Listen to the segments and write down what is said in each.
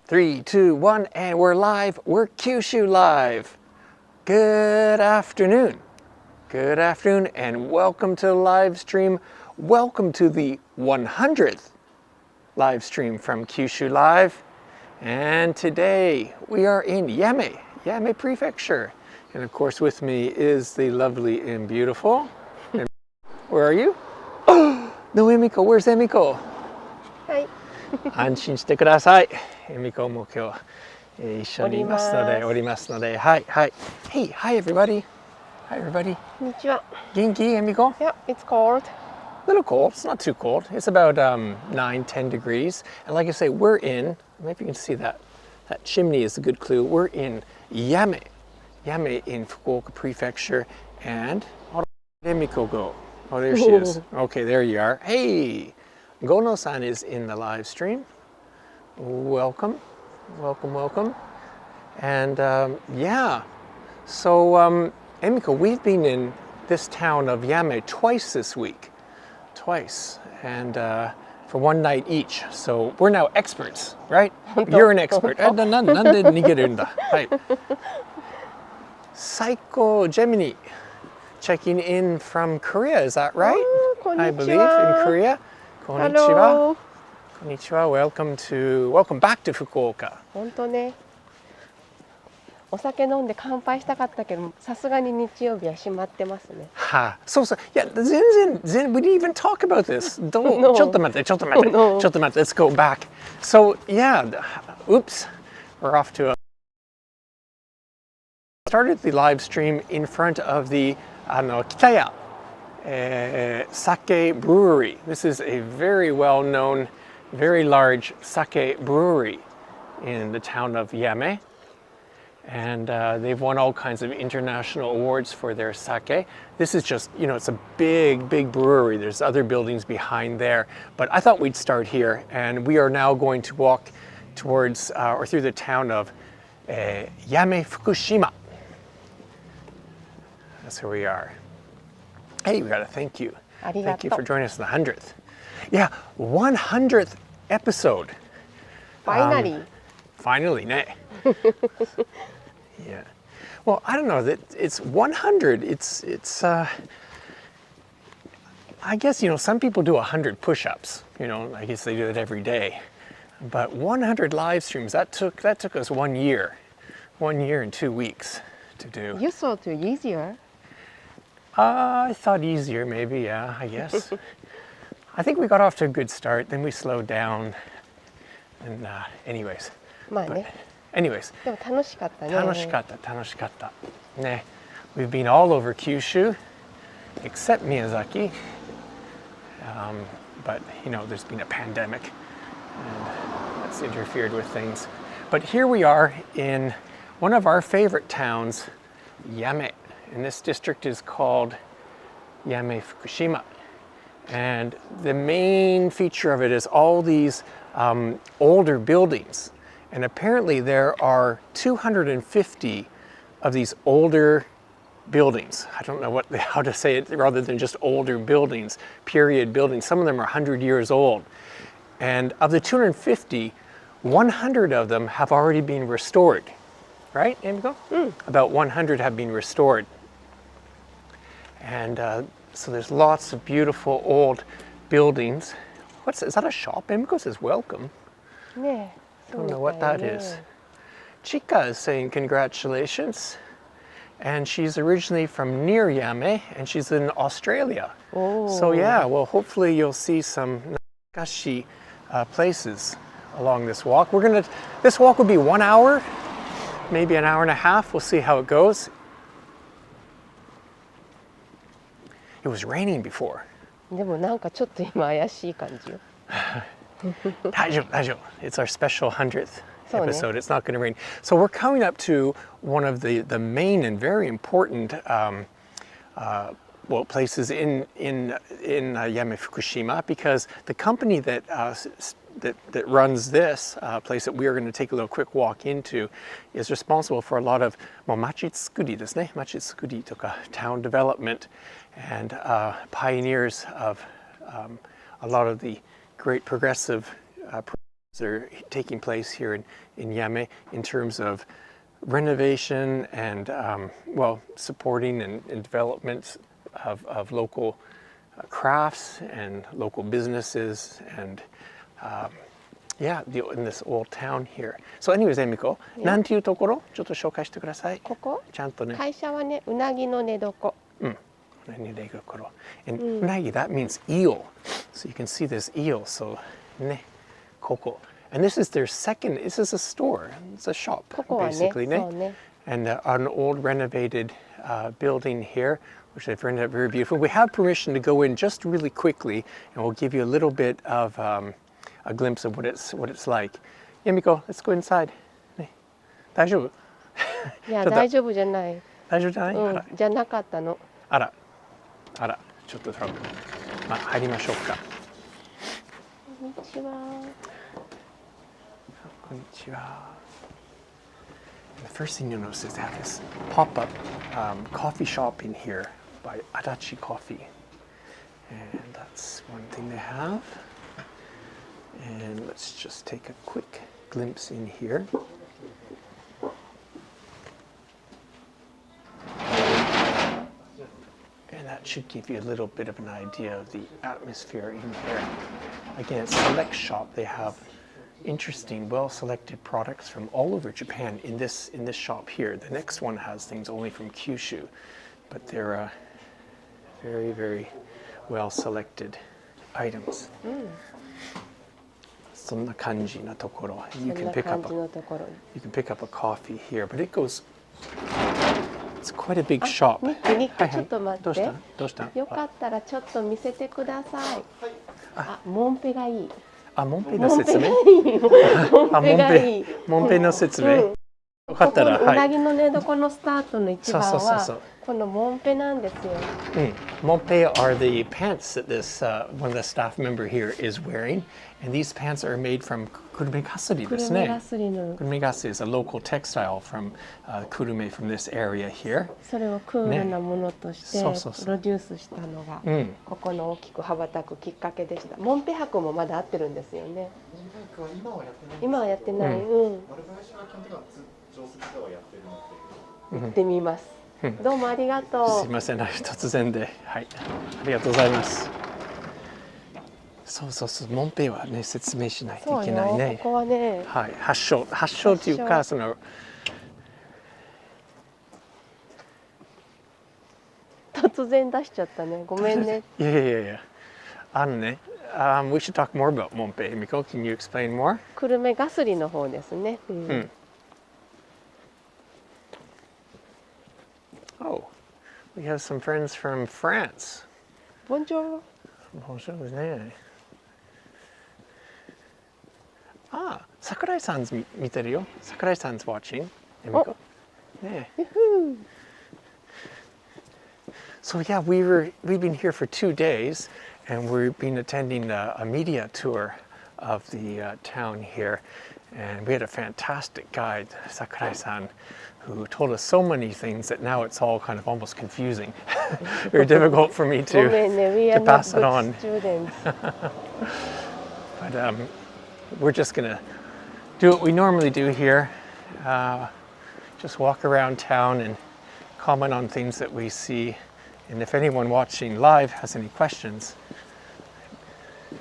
3, 2, 1, and we're live. We're Kyushu live. Good afternoon. Good afternoon, and welcome to the live stream. Welcome to the 100th live stream from Kyushu Live. And today we are in Yame Prefecture. And of course with me is the lovely and beautiful. Where are you? Oh, no, Emiko. Where's Emiko? Hi. 安心してください。Emiko も今日一緒にいますので、おりますので、はいはい。Hey, hi everybody. Hi everybody. こんにちは。元気 Emiko? Yeah, it's cold. A little cold. It's not too cold. It's about 9-10 degrees. And like I say, we're in, maybe you can see that chimney is a good clue. We're in Yame in Fukuoka Prefecture. And how did Emiko go? Oh, there she is. Okay, there you are. Hey, Gono-san is in the live stream. Welcome, welcome, welcome. And yeah, so Emiko, we've been in this town of Yame twice this week. Twice. And for one night each. So we're now experts, right? You're an expert. なんで逃げるんだ。はい。Saiko Gemini checking in from Korea, is that right? I believe in Korea. Konnichiwa. Konnichiwa. Welcome back to Fukuoka. 本当ね。お酒飲んで乾杯したかったけど、さすがに日曜日は閉まってますね。はあ、そうそう。いや、全然、we didn't even talk about this. ちょっと待って。Let's go back. So, yeah, oops, we're off to started the live stream in front of the Kitaya sake brewery. This is a very well-known, very large sake brewery in the town of Yame. And they've won all kinds of international awards for their sake. This is just, it's a big brewery. There's other buildings behind there. But I thought we'd start here. And we are now going to walk towards, or through the town of Yame Fukushima. That's where we are. Hey, we got to thank you. Thank you for joining us in the 100th. Yeah, 100th episode. Finally. Finally, ne. Yeah. Well, I don't know that it's 100. It's I guess, some people do 100 push-ups, I guess they do it every day. But 100 live streams, that took us 1 year. 1 year and 2 weeks to do. You thought it easier? I thought easier maybe, yeah, I guess. I think we got off to a good start, then we slowed down. And anyways. まあね。Anyways. でも楽しかったね。楽しかった。ね。We've been all over Kyushu, except Miyazaki. But, there's been a pandemic, and that's interfered with things. But here we are in one of our favorite towns, Yame. And this district is called Yame Fukushima. And the main feature of it is all these older buildings. And apparently there are 250 of these older buildings. I don't know how to say it rather than just older buildings, period buildings. Some of them are 100 years old. And of the 250, 100 of them have already been restored. Right, Emiko? About 100 have been restored. And so there's lots of beautiful old buildings. Is that a shop? Emiko says welcome. Yeah. I don't know what that is. Chika is saying congratulations. And she's originally from near Yame, and she's in Australia. Oh. So yeah, well, hopefully you'll see some nakashi places along this walk. This walk will be 1 hour, maybe an hour and a half. We'll see how it goes. It was raining before. でもなんかちょっと今怪しい感じよ。大丈夫. It's our special 100th episode. It's not going to rain. So we're coming up to one of the main and very important places in Yame Fukushima, because the company that runs this place that we are going to take a little quick walk into is responsible for a lot of machitsukuri ですね。machitsukuri とか town development and pioneers of a lot of the great progressive are taking place here in Yame in terms of renovation and supporting and development of local crafts and local businesses and in this old town here. So anyways, Emiko, なんていうところちょっと紹介してください。ここちゃんとね。会社はね、うなぎの寝床。うなぎの寝床。And うなぎ, that means eel. So you can see this eel. So ね、ここ。And this is their second, this is a store, it's a shop, ここはね、 basically. そうね。And an old renovated building here, which they've rented very beautiful. We have permission to go in just really quickly, and we'll give you a little bit of a glimpse of what it's like. Yamiko, let's go inside. ね、大丈夫？いや、大丈夫じゃない。大丈夫じゃない？うん、じゃなかったの。あら、ちょっとトラブル。まあ、入りましょうか。こんにちは。こんにちは。The first thing you'll notice is they have this pop-up coffee shop in here by Adachi Coffee. And that's one thing they have. And let's just take a quick glimpse in here. And that should give you a little bit of an idea of the atmosphere in here. Again, it's a select shop. They have interesting, well-selected products from all over Japan in this shop here. The next one has things only from Kyushu, but they're very, very well-selected items. そんな感じなところ. You can pick up a coffee here, but it's quite a big shop. ニック、ちょっと待って。どうした？よかったらちょっと見せてください。あ、モンペがいい。あ、モンペの説明？モンペがいい。モンペの説明？よかったら、うなぎの寝床のスタートの一番はこのモンペなんですよ。モンペ are the pants that this one of the staff member here is wearing, and these pants are made from kurume kasuri ですね。kurume kasuri is a local textile from kurume from this area here. それをクールなものとしてプロデュースしたのがここの大きく羽ばたくきっかけでした。モンペ博もまだ合ってるんですよね。今はやってない。行ってみます。どうもありがとう。すいません、突然で、はい、ありがとうございます。そう、モンペはね、説明しないといけないね。ここはね、はい、発祥というか、その突然出しちゃったね。ごめんね。いや、ね、we should talk more about モンペ。Emiko, can you explain more? 久留米ガスリの方ですね。Oh, we have some friends from France. Bonjour. Bonjour ですね。桜井さん見てるよ。桜井さん 's watching. Emiko. ね。So yeah, we've been here for 2 days, and we've been attending a media tour of the town here, and we had a fantastic guide, Sakurai-san, who told us so many things that now it's all kind of almost confusing. Very difficult for me to pass it on. But we're just gonna do what we normally do here, just walk around town and comment on things that we see. And if anyone watching live has any questions,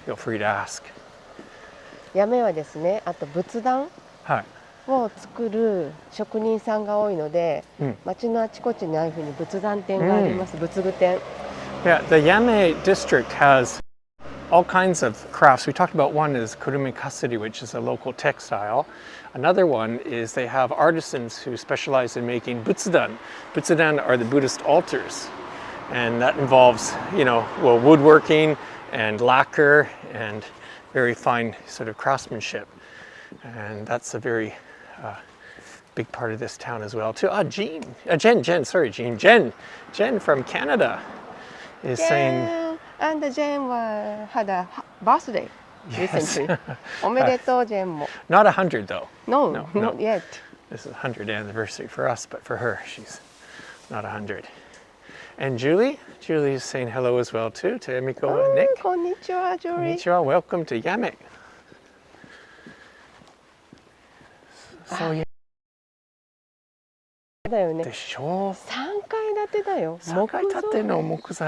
feel free to ask. 八女はですね、あと仏壇を作る職人さんが多いので、町のあちこちにああいうふうに仏壇店があります。仏具店。Yeah, the Yame district has all kinds of crafts. We talked about one is kurume kasuri, which is a local textile. Another one is they have artisans who specialize in making butsudan. Butsudan are the Buddhist altars. And that involves, woodworking and lacquer and very fine sort of craftsmanship. And that's a very big part of this town as well too. Jen from Canada is saying... And Jen had a birthday recently. おめでとう、Jen も。Not 100 though. No, not yet. This is a 100th anniversary for us, but for her, she's not 100. And Julie is saying hello as well too to Emiko and Nick. こんにちは、Julie. こんにちは, welcome to Yame. そういうだよね。でしょう。3階建てだよ。3階建ての木造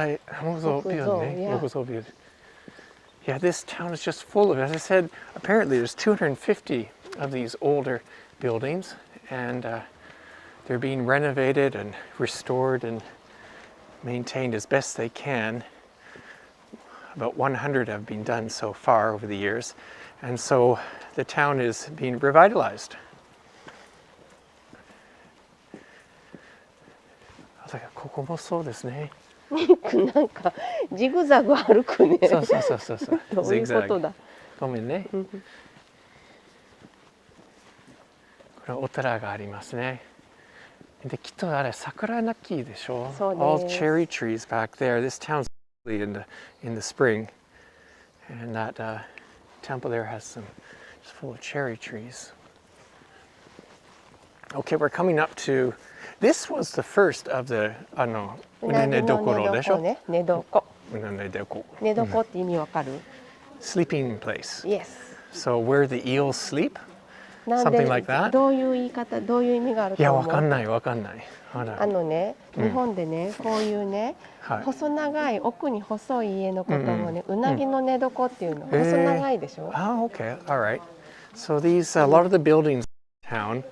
ビルね。木造ビル。Yeah, this town is just full of, as I said, apparently there's 250 of these older buildings, and they're being renovated and restored and maintained as best they can. About 100 have been done so far over the years, and so the town is being revitalized. ここもそうですね。なんかジグザグ歩くね。そうそうそうそうそう。どういうことだ。ごめんね。これお寺がありますね。できっとあれ桜の木でしょ。そうです。All cherry trees back there. This town's in the spring, and that temple there has some just full of cherry trees. Okay, we're coming up to. This was the first of the うなねどころでしょ。寝床。うなねどこ。寝床って意味わかる？ Sleeping place. Yes. So where the eels sleep? Something like that? どういう言い方、どういう意味があると思う？いや、わかんない、わかんない。日本でね、こういうね、細長い奥に細い家のこともね、うなぎの寝床っていうの。細長いでしょ。Ah, okay, all right. So these, a lot of the buildings in town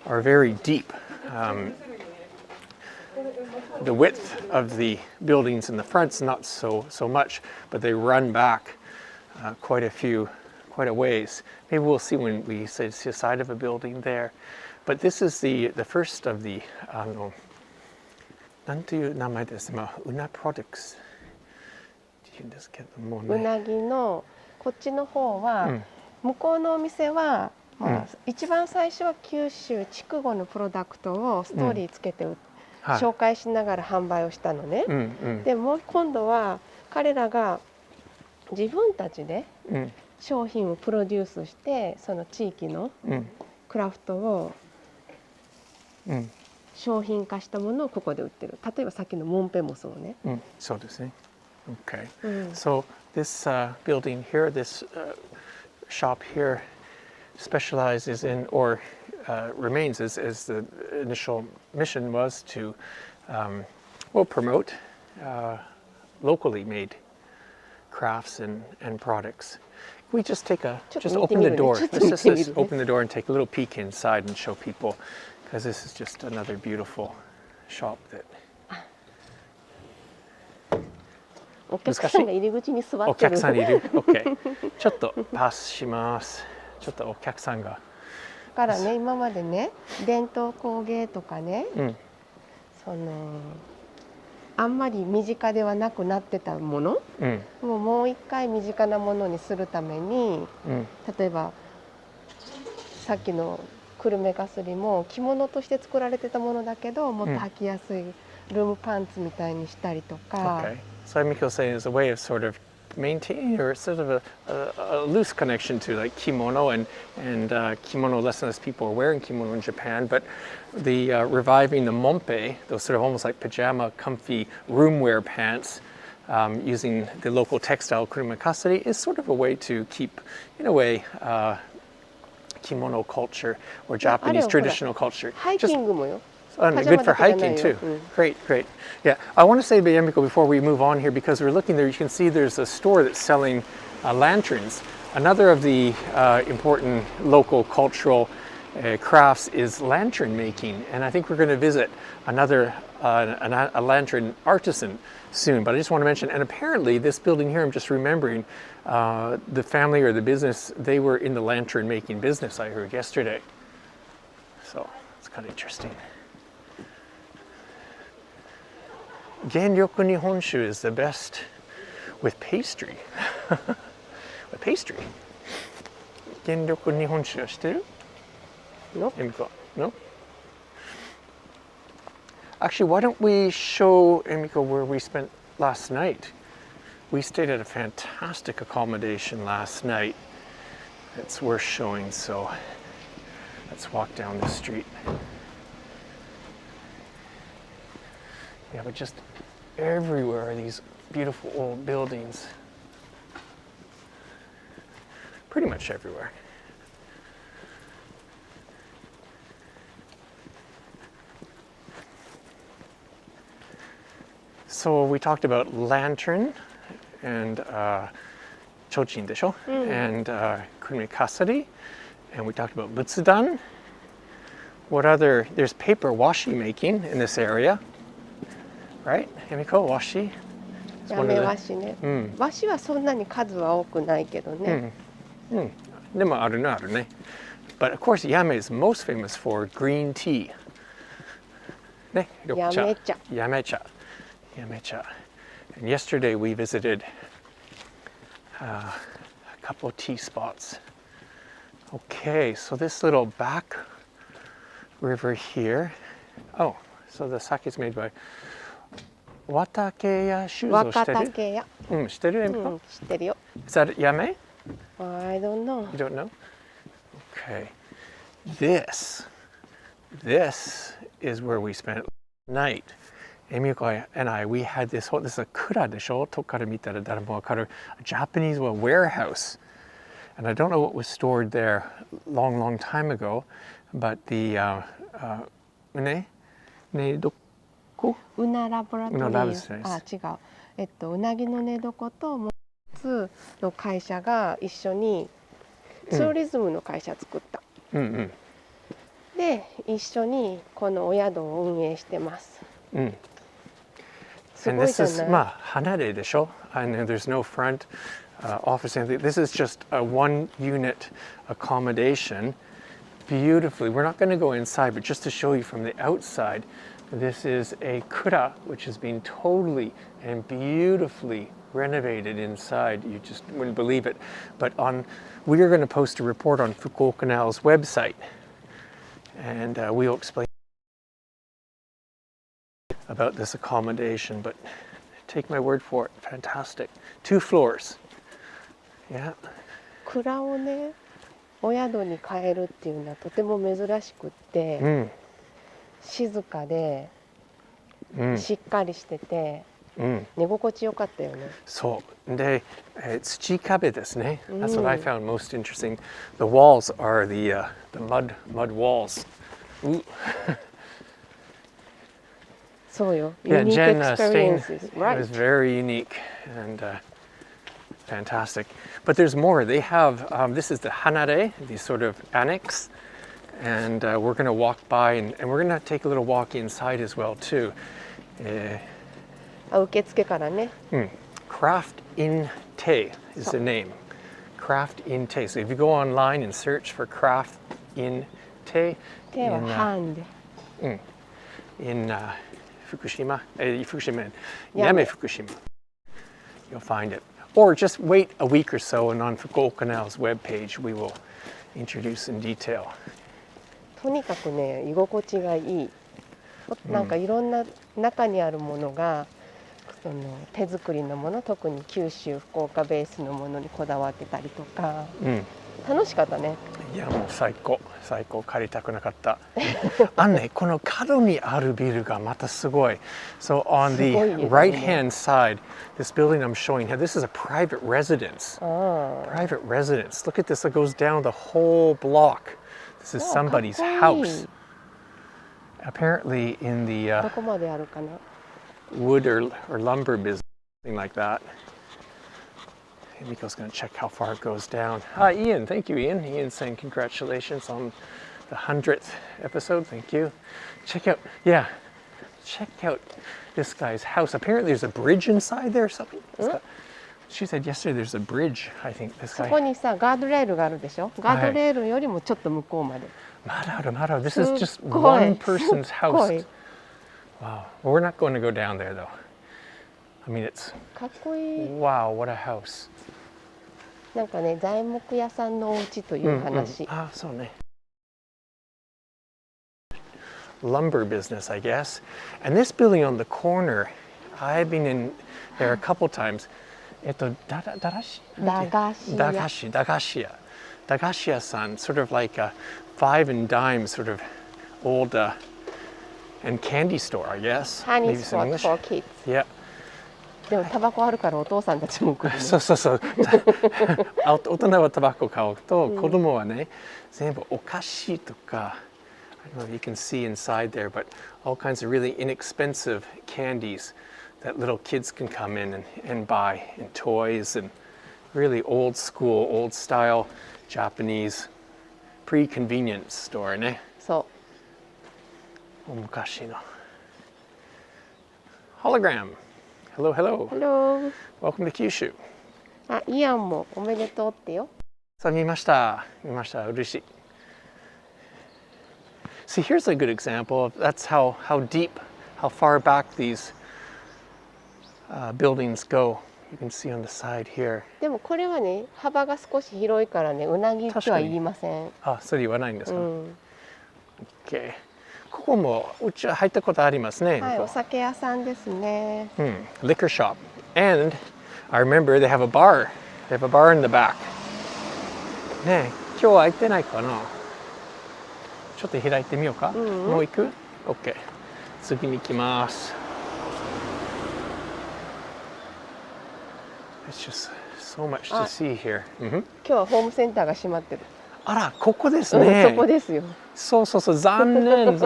are very deep. The width of the buildings in the front's not so much, but they run back quite a ways. Maybe we'll see when we see the side of a building there. But this is the first of the なんていう名前です。うなプロダクツっていうんですけどもね。うなぎのこっちの方は、向こうのお店は、一番最初は九州筑後のプロダクトをストーリーつけて紹介しながら販売をしたのね。でも今度は彼らが自分たちで商品をプロデュースしてその地域のクラフトを商品化したものをここで売ってる。例えばさっきのモンペもそうね。そうですね。Okay. So this building here, this shop here specializes in or remains as the initial mission was to promote locally made crafts and products. We just open the door. Let's just open the door and take a little peek inside and show people, because this is just another beautiful shop that. お客さんが入り口に座ってる。お客さんいる。OK。ちょっとパスします。ちょっとお客さんが。だからね、今までね、伝統工芸とかね、あんまり身近ではなくなってたもの、もう一回身近なものにするために、例えばさっきの久留米かすりも着物として作られてたものだけど、もっと履きやすいルームパンツみたいにしたりとか。So Emiko is saying it's a way of sort of maintaining or sort of a loose connection to like kimono and kimono, less and less people are wearing kimono in Japan, but the reviving the monpe, those sort of almost like pajama comfy room wear pants, using the local textile kurumakasari is sort of a way to keep, in a way, kimono culture or Japanese traditional culture. ハイキングもよ。Good for hiking too. Great. Yeah, I want to say, Emiko, before we move on here, because we're looking there, you can see there's a store that's selling lanterns. Another of the important local cultural crafts is lantern making, and I think we're going to visit another a lantern artisan soon. But I just want to mention, and apparently this building here, I'm just remembering, the family or the business, they were in the lantern making business, I heard yesterday. So it's kind of interesting. 原力nihonshu is the best with pastry. With pastry. 原力nihonshu は知ってる? No. Emiko? No? Actually, why don't we show Emiko where we spent last night? We stayed at a fantastic accommodation last night. It's worth showing, so let's walk down the street. Yeah, but just everywhere are these beautiful old buildings. Pretty much everywhere. So we talked about lantern and chochin でしょ、and kunmi kasari, and we talked about butsudan. What other? There's paper washi making in this area, right? Emiko, washi. やめ和紙ね、和紙はそんなに数は多くないけどね、でもあるねあるね。But of course, Yame is most famous for green tea. ね、緑茶。Yame cha. Yame cha. And yesterday we visited a couple of tea spots. Okay, so this little back river here. Oh, so the sake is made by Watakeya shoes. 若竹屋。知ってる？知ってるよ。Is that Yame? I don't know. You don't know? Okay. This is where we spent night. Emiko and I, we had this is a kura でしょ? 遠くから見たら誰もわかる a Japanese warehouse. And I don't know what was stored there long time ago, but the どこ? うなラボラトリー。あ、違う。うなぎの寝床ともう一つの会社が一緒にツーリズムの会社作った。で、一緒にこのお宿を運営してます。すごいじゃない？まあ離れでしょ? And there's no front office anything. This is just a one unit accommodation. Beautifully. We're not going to go inside, but just to show you from the outside, this is a kura which has been totally and beautifully renovated inside. You just wouldn't believe it. But we are going to post a report on Fukuoka Now's website, and we'll explain about this accommodation. But take my word for it, fantastic. 2 floors. Yeah. 蔵をね、お宿に変えるっていうのはとても珍しくって、静かで、しっかりしてて、寝心地よかったよね。そうで、土壁ですね。That's what I found most interesting. The walls are the mud walls. そうよ。Yeah, Unique Jen experiences, Stain. right? It was very unique and fantastic. But there's more. They have this is the hanare, the sort of annex, and we're going to walk by and we're going to take a little walk inside as well too. 受付からね。Craft in Te is the name. Craft in Te. So if you go online and search for Craft in Te, 手はhand in Fukushima, Yame Fukushima, you'll find it. Or just wait a week or so, and on Fukuoka Now's webpage, we will introduce in detail. とにかくね、居心地がいい。なんかいろんな中にあるものが、その手作りのもの、特に九州福岡ベースのものにこだわってたりとか、楽しかったね。いやもう最高借りたくなかった。ね、この角にあるビルがまたすごい。So on the right hand side, this building I'm showing here, this is a private residence. Private residence. Look at this, it goes down the whole block. This is somebody's house. Apparently in the どこまであるかな? wood or lumber business, something like that. Emiko's going to check how far it goes down. Ian, thank you, Ian. Ian's saying congratulations on the 100th episode. Thank you. Check out this guy's house. Apparently there's a bridge inside there or something. She said yesterday there's a bridge, I think. This guy. そこにさ、ガードレールがあるでしょ? ガードレールよりもちょっと向こうまで。まだある。This is just one person's house. Wow. Well, we're not going to go down there though. I mean, it's かっこいい。 wow, what a house. なんかね、材木屋さんのお家という話。そうね。Lumber business, I guess. And this building on the corner, I've been in there a couple times. 駄菓子屋さん, sort of like a 5 and dime sort of old and candy store, I guess. Honey spot for kids. Yeah. でもタバコあるからお父さんたちも来る、ね。そう。大人はタバコ買うと、子供はね、全部お菓子とか、I don't know if you can see inside there, but all kinds of really inexpensive candies that little kids can come in and buy, and toys, and really old school, old style Japanese pre-convenience store ね。そ昔の Hologram. Hello, hello. う。Hello. Welcome to Kyushu. あ、イアンもおめでとうってよ。さあ見ました。嬉しい。See, here's a good example of that's how deep, how far back these buildings go. You can see on the side here. でもこれはね、幅が少し広いからね、うなぎっては言いません。あ、それ言わないんですか。うん。OK。ここもうちは入ったことありますね。はい、お酒屋さんですね。Liquor shop. And I remember they have a bar. They have a bar in the back. ねえ、今日は開いてないかな。ちょっと開いてみようか。もう行く ?OK。次に行きます。It's just so much to see here. 今日はホームセンターが閉まってる。あら、ここですね。そこですよ。そう、残念。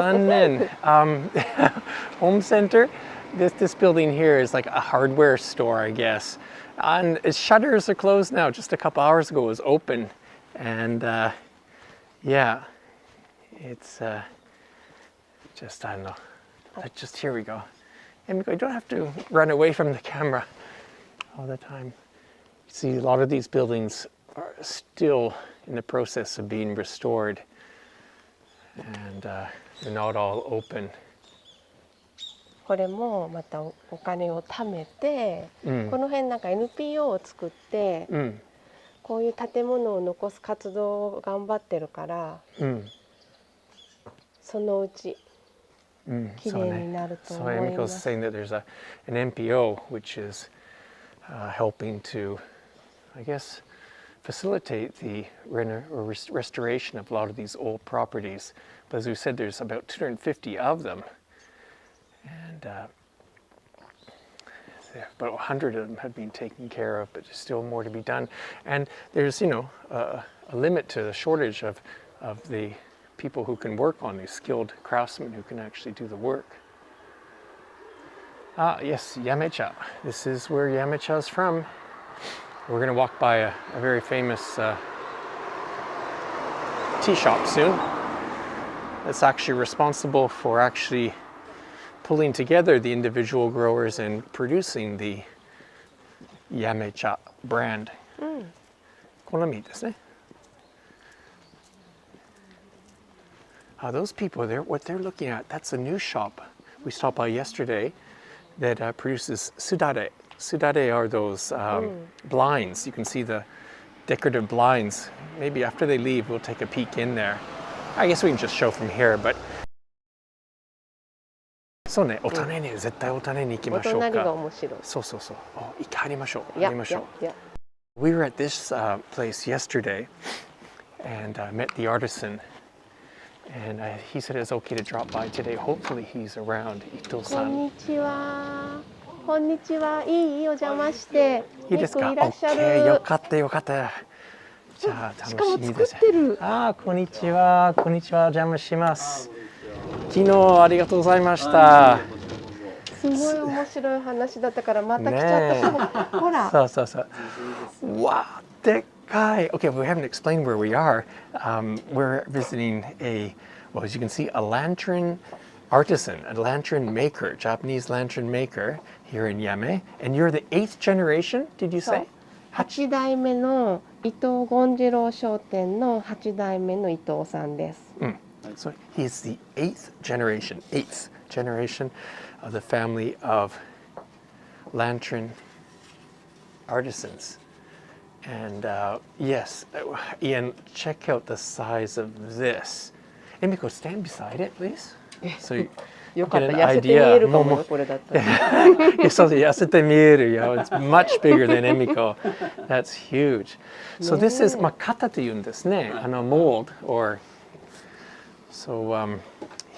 Home center. This building here is like a hardware store, I guess. And its shutters are closed now. Just a couple hours ago it was open. And yeah, it's just, I don't know. Just here we go. Emiko, you don't have to run away from the camera all the time. You see, a lot of these buildings are still in the process of being restored. And they're not all open. これもまたお金を貯めて、この辺なんか NPO を作って、こういう建物を残す活動を頑張ってるから、そのうちきれいになると思います。So Emiko's saying that there's an NPO which is helping to, I guess, facilitate the restoration of a lot of these old properties. But as we said, there's about 250 of them. And about 100 of them have been taken care of, but there's still more to be done. And there's, a limit to the shortage of the people who can work on these, skilled craftsmen who can actually do the work. Ah, yes, Yame-cha. This is where Yame-cha's from. We're going to walk by a very famous tea shop soon. That's actually responsible for actually pulling together the individual growers and producing the Yame-cha brand. 好みですね。Those people, what they're looking at, that's a new shop we stopped by yesterday that produces sudare. Sudare are those blinds. You can see the decorative blinds. Maybe after they leave, we'll take a peek in there. I guess we can just show from here, but そうね、お種に絶対お種に行きましょうか。お隣が面白い。そう。入りましょう。We were at this place yesterday and met the artisan. And he said it's okay to drop by today. Hopefully he's around. 伊藤さん。こんにちは。いいお邪魔して。いいですか。いらっしゃる。OK、よかった。じゃあ楽しみです。こんにちは。お邪魔します。昨日ありがとうございました。すごい面白い話だったからまた来ちゃった。ほら。そう。わー、でっかい。Okay, we haven't explained where we are. We're visiting as you can see, a lantern artisan, a lantern maker, Japanese lantern maker here in Yame. And you're the 8th generation, did you say? 8代目の伊藤権次郎商店の8代目の伊藤さんです。So he is the 8th generation of the family of lantern artisans. And yes, Ian, check out the size of this. Emiko, stand beside it, please. So you get an idea. これだったら。痩せて見えるよ。It's much bigger than Emiko. That's huge. So this is 型というんですね。mold or so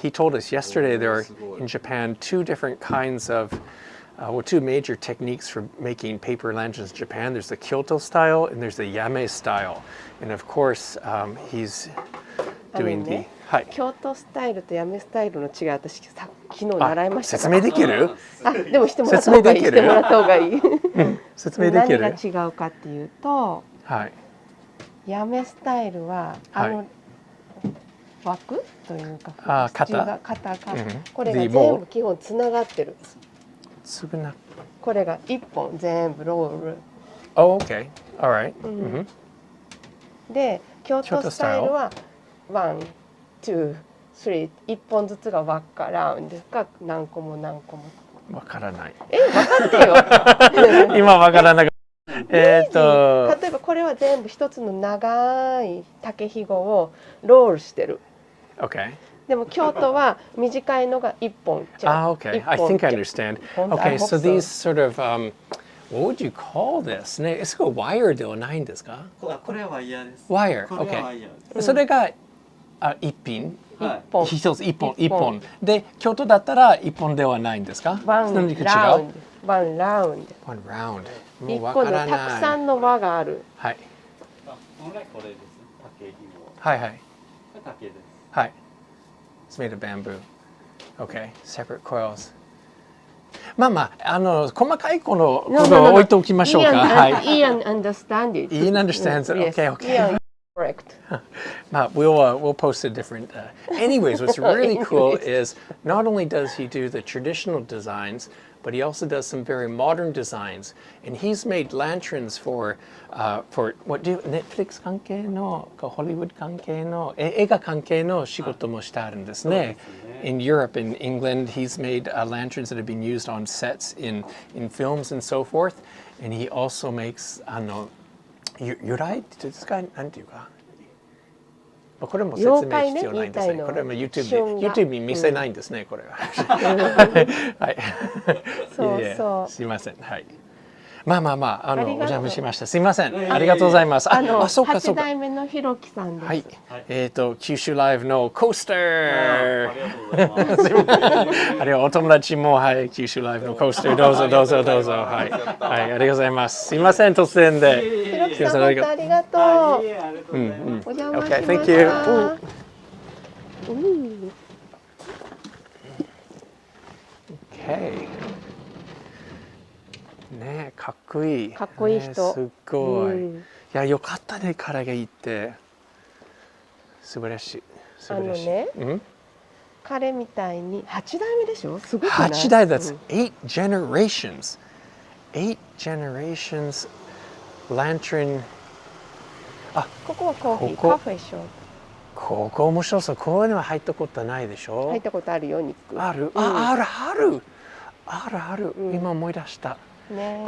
he told us yesterday there are in Japan two different kinds of two major techniques for making paper lanterns in Japan. There's the Kyoto style and there's the Yame style. And of course, he's doing the はい。京都スタイルと八女スタイルの違い、私昨日習いました説明できる？でもしてもらった方がいい。してもらった方がいい。説明できる？何が違うかっていうと、はい。八女スタイルは枠というか、肩がこれが全部基本つながってる。これが一本全部ロール。Oh, okay. All right. で、京都スタイルはワン、ツー、スリー、一本ずつが輪っかラウンドが何個も何個も。わからない。分かってよ。今わからなかった。例えばこれは全部一つの長い竹ひごをロールしてる。Okay. でも京都は短いのが一本。Okay. I think I understand. Okay, so these sort of what would you call this? ね、すごいワイヤーではないんですか？これはワイヤーです。ワイヤー。Okay. それが一本で、京都だったら一本ではないんですか？ワンラウンド。ワンラウンド。One round。一個のたくさんの輪がある。はい。本来これです。竹ひご。はいはい。竹です。はい。It's made of bamboo. Okay. Separate coils. まあまあ、細かいことを置いておきましょうか。はい。Ian understands it. Ian understands it. Okay, okay. Correct. We'll post a different. Anyways, what's really cool is not only does he do the traditional designs, but he also does some very modern designs. And he's made lanterns for what do you Netflix 関係のHollywood 関係の映画関係の仕事もしてあるんですね。In Europe, in England, he's made lanterns that have been used on sets in films and so forth. And he also makes 由来って使いなんていうか。これも説明必要ないんですね。これも YouTube に見せないんですね。これは。はい。そう。すいません。はい。まあお邪魔しました。すいません。ありがとうございます。そうかそうか。8代目のひろきさんです。はい。九州ライブのコースター。ありがとうございます。あれはお友達もはい九州ライブのコースターどうぞどうぞどうぞはいはいありがとうございます。すいません突然で。ひろきさん本当ありがとう。お邪魔しました。Okay, thank you. Okay. ねかっこいい。かっこいい人。すごい。いやよかったね彼がいて。素晴らしい。彼みたいに8代目でしょ。すごくない？ 8代 that's 8 generations. 8 generations lantern. ここはコーヒーカフェショー。ここ面白そう。こういうのは入ったことないでしょ。入ったことあるよニック。ある。今思い出した。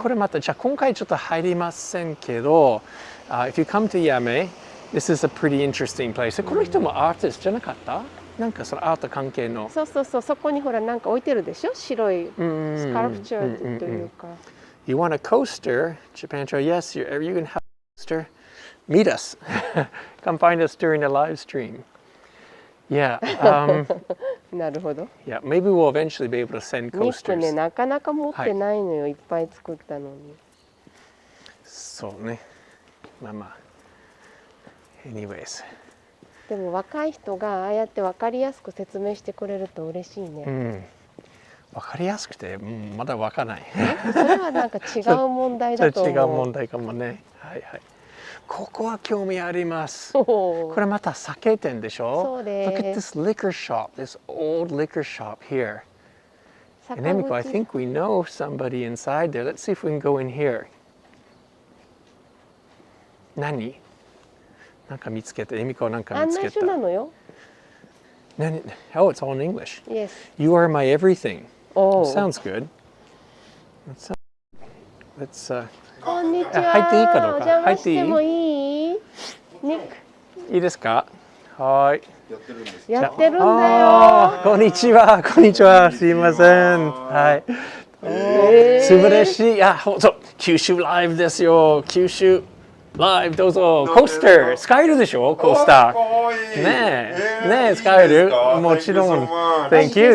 これまたじゃあ今回ちょっと入りませんけど、if you come to Yame, this is a pretty interesting place. この人もアーティストじゃなかった？なんかそのアート関係の。そうそこにほらなんか置いてるでしょ。白いスカルプチャーというか。You want a coaster? Japan Trail, yes, you can have a coaster. Meet us. Come find us during the live stream. Yeah. なるほど。Yeah, maybe we'll eventually be able to send coasters. ニックね、なかなか持ってないのよ、いっぱい作ったのに。そうね。まあ。Anyways. でも若い人がああやって分かりやすく説明してくれると嬉しいね。分かりやすくて、まだ分からない。それはなんか違う問題だと思う。違う問題かもね。はいはい。ここは興味あります。これまた酒店でしょ。そうです。Look at this liquor shop, this old liquor shop here. And Emiko, I think we know somebody inside there. Let's see if we can go in here. 何？なんか見つけた。Emikoなんか見つけた。案内所なのよ。何？ Oh, it's all in English. Yes. You are my everything. Oh. Sounds good. Let's こんにちは。入っていいかどうか。お邪魔してもいい？ニック。いいですか？はい。やってるんだよ。こんにちは。すいません。はい。素晴らしい。そう九州ライブですよ。九州ライブどうぞ。コースター使えるでしょ？コースター。ねえ使える？もちろん。Thank you.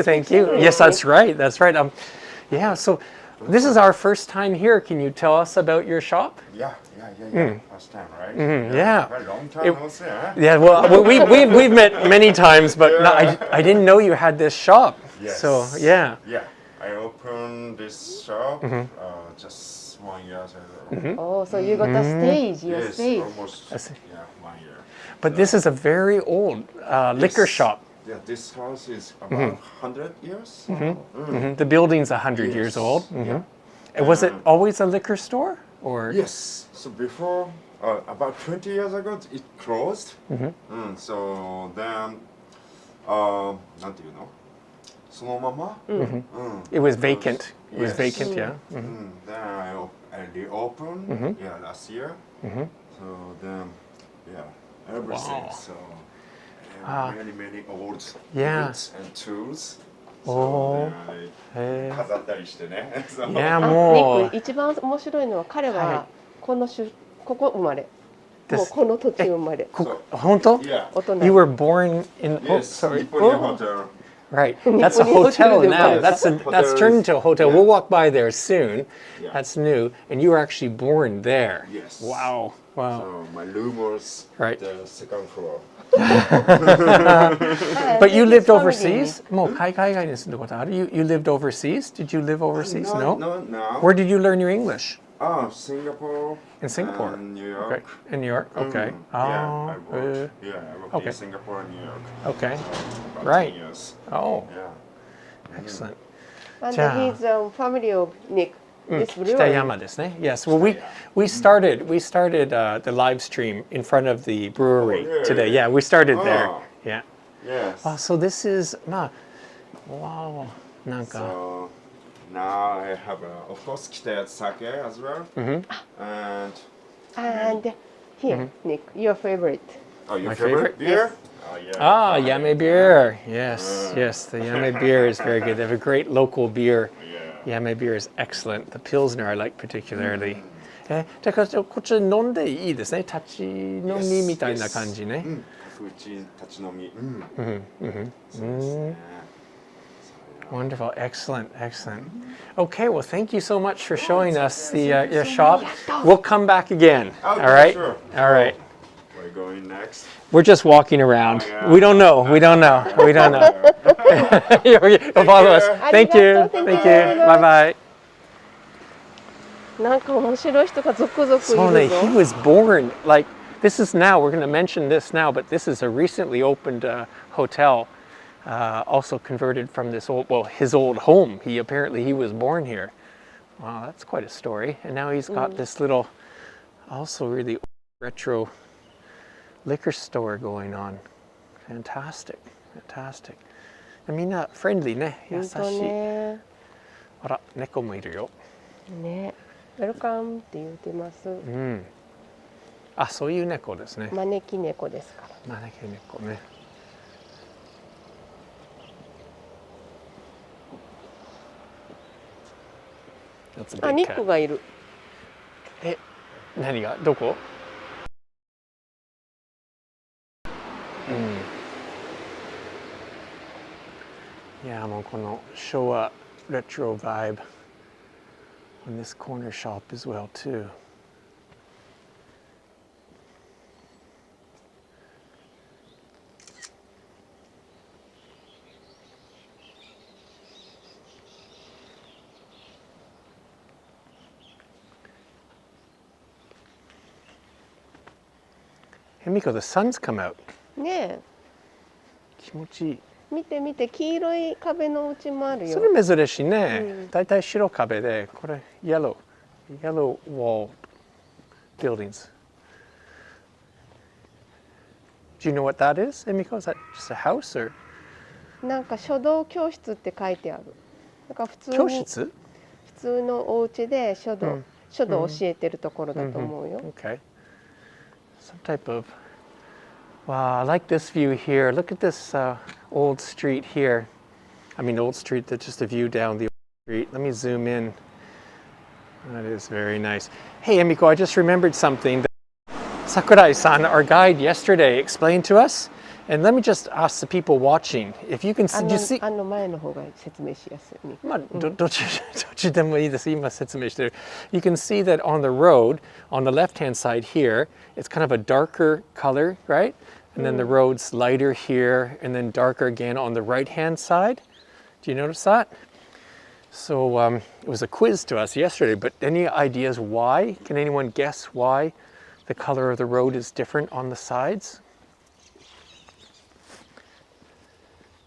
Yes, that's right. Yeah. So. This is our first time here. Can you tell us about your shop? Yeah. First time, right? Yeah. Very long time no see, huh? Yeah, well, we've met many times, but no, I didn't know you had this shop. Yes. So, yeah. Yeah. I opened this shop just 1 year ago. Oh, so you got a stage, your Yes, stage. almost. I see. Yeah, 1 year. But this is a very old liquor shop. Yeah, this house is about 100 years. The building's 100 years old. Yeah. And was it always a liquor store? Or Yes. So before, about 20 years ago, it closed. So then, なんていうの? そのまま? it was vacant. It was Yes. vacant, yeah. Then I reopened last year. So then, everything. Wow. So many old Yeah. goods and tools. Oh. So then I 飾ったりしてね。So- Yeah, あ、ニもうック一番面白いのは彼ははここ生まれ、ですもうこの土地生まれ。本当? Yeah. 大人。 You were born in Yes. sorry. Nippon Hotel. Right. That's a Nippon hotel Hotel now. is- That's turned into a hotel. We'll walk by there soon. Yeah. That's new. And you were actually born there. Yes. Wow. Wow. So my room was Right. the second floor. But you lived overseas? もう海外に住んだことある? You lived overseas? Did you live overseas? No. Where did you learn your English? Singapore. In Singapore? And New York. Okay. In New York? Okay. Yeah, I Oh, worked. I worked okay. in Singapore and New York. okay. About Right. 10 years. Oh, Yeah. excellent. And じゃあ his family of Nick is 北 brewery. 山ですね. Yes. Well, we started the live stream in front of the brewery Oh, yeah. today. Yeah, we started there. Oh. Yeah. Yes. So this is wow. なんか So now I have, of course, Kita sake as well. And And here, Nick, your favorite. oh, your My favorite favorite? beer? Oh, yeah. Yame beer. Yes, yes. The Yame beer is very good. They have a great local beer. Yeah. Yame beer is excellent. The Pilsner I like particularly. だからこっち飲んでいいですね。立ち飲みみたいな感じね。角打ち立ち飲み。Wonderful, excellent. Okay, well, thank you so much for showing us the your shop. We'll come back again. Okay, all right, sure. all right. We're going next. We're just walking around. Oh, yeah. We don't know. You'll follow us. Thank you. Thank you. Bye bye. なんか面白い人が続々いるぞ。 So he was born like this is now. We're going to mention this now, but this is a recently opened hotel. Also converted from his old home. He was born here. Wow, that's quite a story. And now he's got this little, also really retro liquor store going on. Fantastic. And みんな friendly ね。優しい。本当ね。あら、猫もいるよ。ね。ウェルカムって言ってます。あ、そういう猫ですね。招き猫ですから。招き猫ね。あ、ニックがいる。何がどこ？いやもうこの昭和 retro vibe on this corner shop as well too. Emiko, the sun's come out. ねえ。気持ちいい。見て見て、黄色い壁の家もあるそよ。れ珍しいね。だいたい白壁で、これ yellow wall buildings. Do you know what that is, Emiko? Is that just a house or? なんか書道教室って書いてある。なんか普通のお家で書道教えてるところだと思うよ。Okay. Some type of. Wow, I like this view here. Look at this old street here. I mean, old street, that's just a view down the old street. Let me zoom in. That is very nice. Hey, Emiko, I just remembered something that Sakurai-san, our guide yesterday, explained to us. And let me just ask the people watching, if you can see, do you see? 前の方が説明しやすいね。まあ、どっちでもいいです。今説明してる。You can see that on the road, on the left-hand side here, it's kind of a darker color, right? And then the road's lighter here, and then darker again on the right-hand side. Do you notice that? So it was a quiz to us yesterday, but any ideas why? Can anyone guess why the color of the road is different on the sides?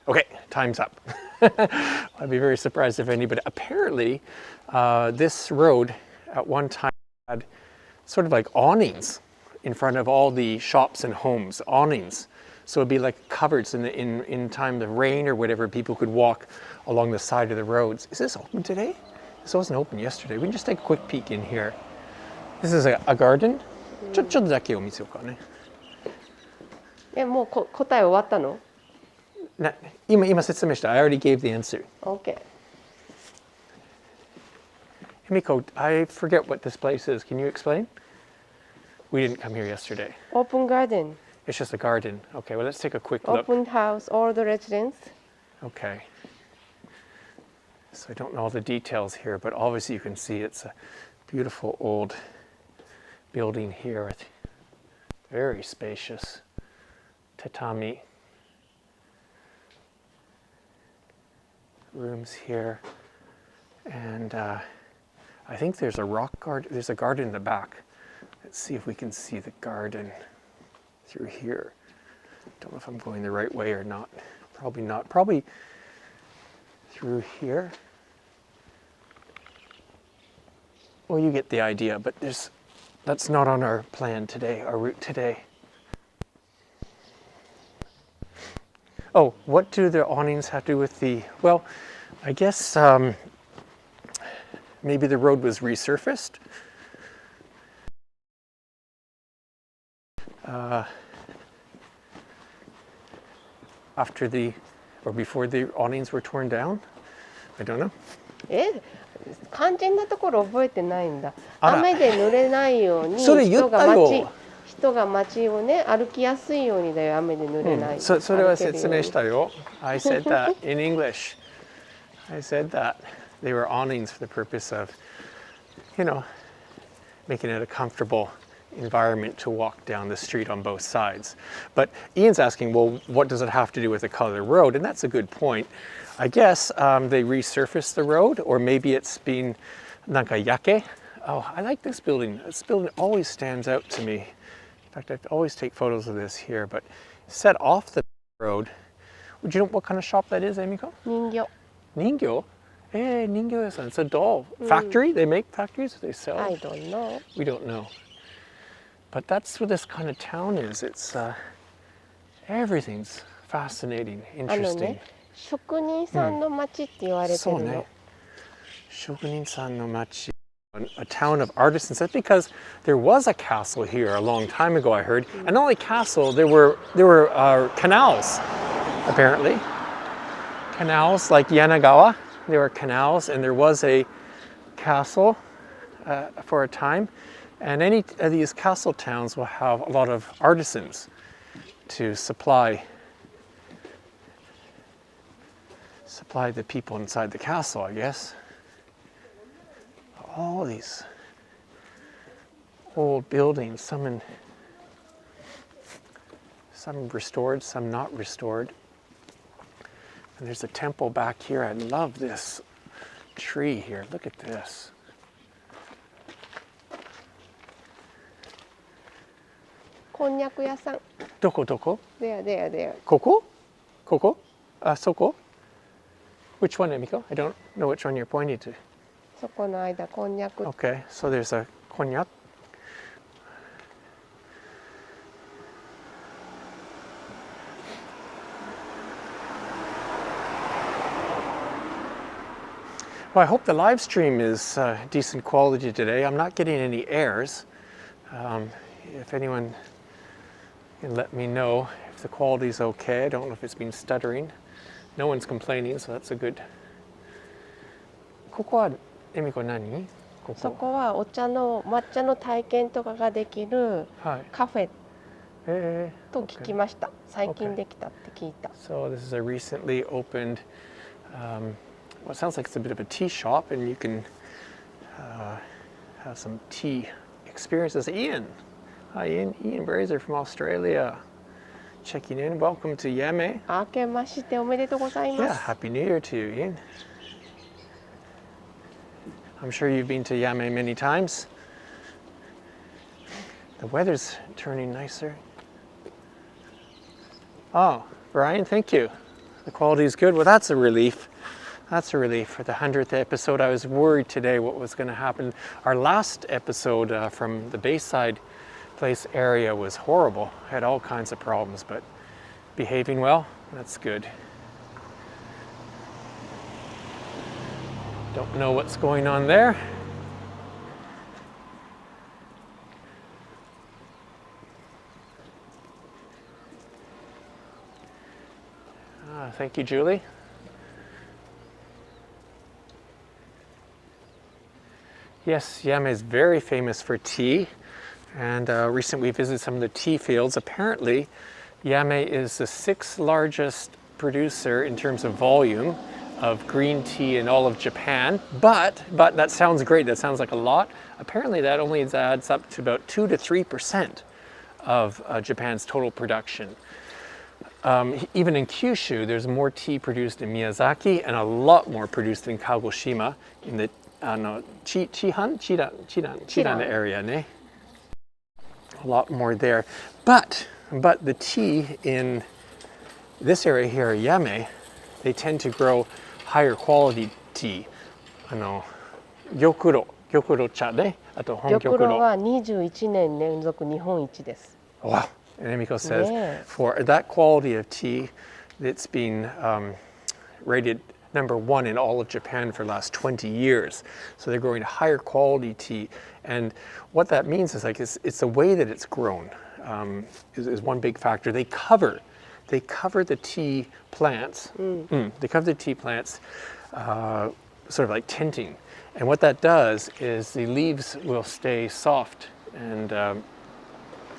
Okay, time's up. I'd be very surprised if anybody. Apparently, this road at one time had sort of like awnings in front of all the shops and homes, awnings. So it'd be like cupboards in time of rain or whatever, people could walk along the side of the roads. Is this open today? This wasn't open yesterday. We can just take a quick peek in here. This is a garden. ちょっとだけお見せようかね。もう答え終わったの？今説明した。I already gave the answer. Okay. Emiko, I forget what this place is. Can you explain? We didn't come here yesterday. Open garden. It's just a garden. Okay, well, let's take a quick look. Open house, all the residents. Okay. So I don't know all the details here, but obviously you can see it's a beautiful old building here with very spacious tatami rooms here. And I think there's a rock garden. There's a garden in the back. Let's see if we can see the garden through here. Don't know if I'm going the right way or not. Probably not. Probably through here. Well, you get the idea, but that's not on our plan today, our route today. Oh, what do the awnings have to do with the, well, I guess maybe the road was resurfaced. After or before the awnings were torn down? I don't know. 肝心なところ覚えてないんだ。あら雨で濡れないようにそれ言ったよ。人が街をね歩きやすいようにだよ。雨で濡れない。それは説明したよ。I said that in English. I said that they were awnings for the purpose of, making it a comfortable environment to walk down the street on both sides. But Ian's asking, well, what does it have to do with the color of the road? And that's a good point. I guess they resurfaced the road, or maybe it's been yake. Oh, I like this building. This building always stands out to me. In fact, I always take photos of this here, but set off the road. Would you know what kind of shop that is, Emiko? 人形。Ningyo? Ningyo-san. It's a doll factory. They make factories. They sell. I don't know. We don't know. But that's what this kind of town is. It's everything's fascinating, interesting. 職人さんの町って言われてるの。そうね。職人さんの町。A town of artisans. That's because there was a castle here a long time ago, I heard. And not only castle, there were canals, apparently. Canals like Yanagawa. There were canals, and there was a castle for a time. And any of these castle towns will have a lot of artisans to supply the people inside the castle, I guess. All these old buildings, some restored, some not restored. And there's a temple back here. I love this tree here. Look at this. Konnyaku yasan. Doko? There. Koko? Soko? Which one, Emiko? I don't know which one you're pointing to. そこの間こんにゃく。 Okay, so there's a konyak. Well, I hope the live stream is decent quality today. I'm not getting any errors. If anyone can let me know if the quality is okay. I don't know if it's been stuttering. No one's complaining, so that's a good. ここはエミコ何？そこは抹茶の体験とかができるカフェ。と聞きました。最近できたって聞いた。So this is a recently opened, well, it sounds like it's a bit of a tea shop, and you can have some tea experiences. Ian, hi Ian. Ian Brazier from Australia, checking in. Welcome to Yame. 明けましておめでとうござい Yeah, ます。 Happy New Year to you, Ian. I'm sure you've been to Yame many times. The weather's turning nicer. Oh, Brian, thank you. The quality is good. Well, that's a relief. That's a relief. For the 100th episode, I was worried today what was going to happen. Our last episode from the Bayside Place area was horrible. Had all kinds of problems, but behaving well, that's good. Don't know what's going on there. Thank you, Julie. Yes, Yame is very famous for tea, and recently we visited some of the tea fields. Apparently, Yame is the 6th largest producer in terms of volume of green tea in all of Japan. But that sounds great. That sounds like a lot. Apparently, that only adds up to about 2 to 3% of Japan's total production. Even in Kyushu, there's more tea produced in Miyazaki and a lot more produced in Kagoshima, in the Chiran area, ne? A lot more there. But the tea in this area here, Yame, they tend to grow higher quality tea. Gyokuro cha ne? あと本玉露は21年連続日本一です。 Wow. And Emiko says, Yeah. for that quality of tea, it's been rated #1 in all of Japan for the last 20 years. So they're growing higher quality tea. And what that means is it's the way that it's grown is one big factor. They cover the tea plants. They cover the tea plants sort of like tinting. And what that does is the leaves will stay soft and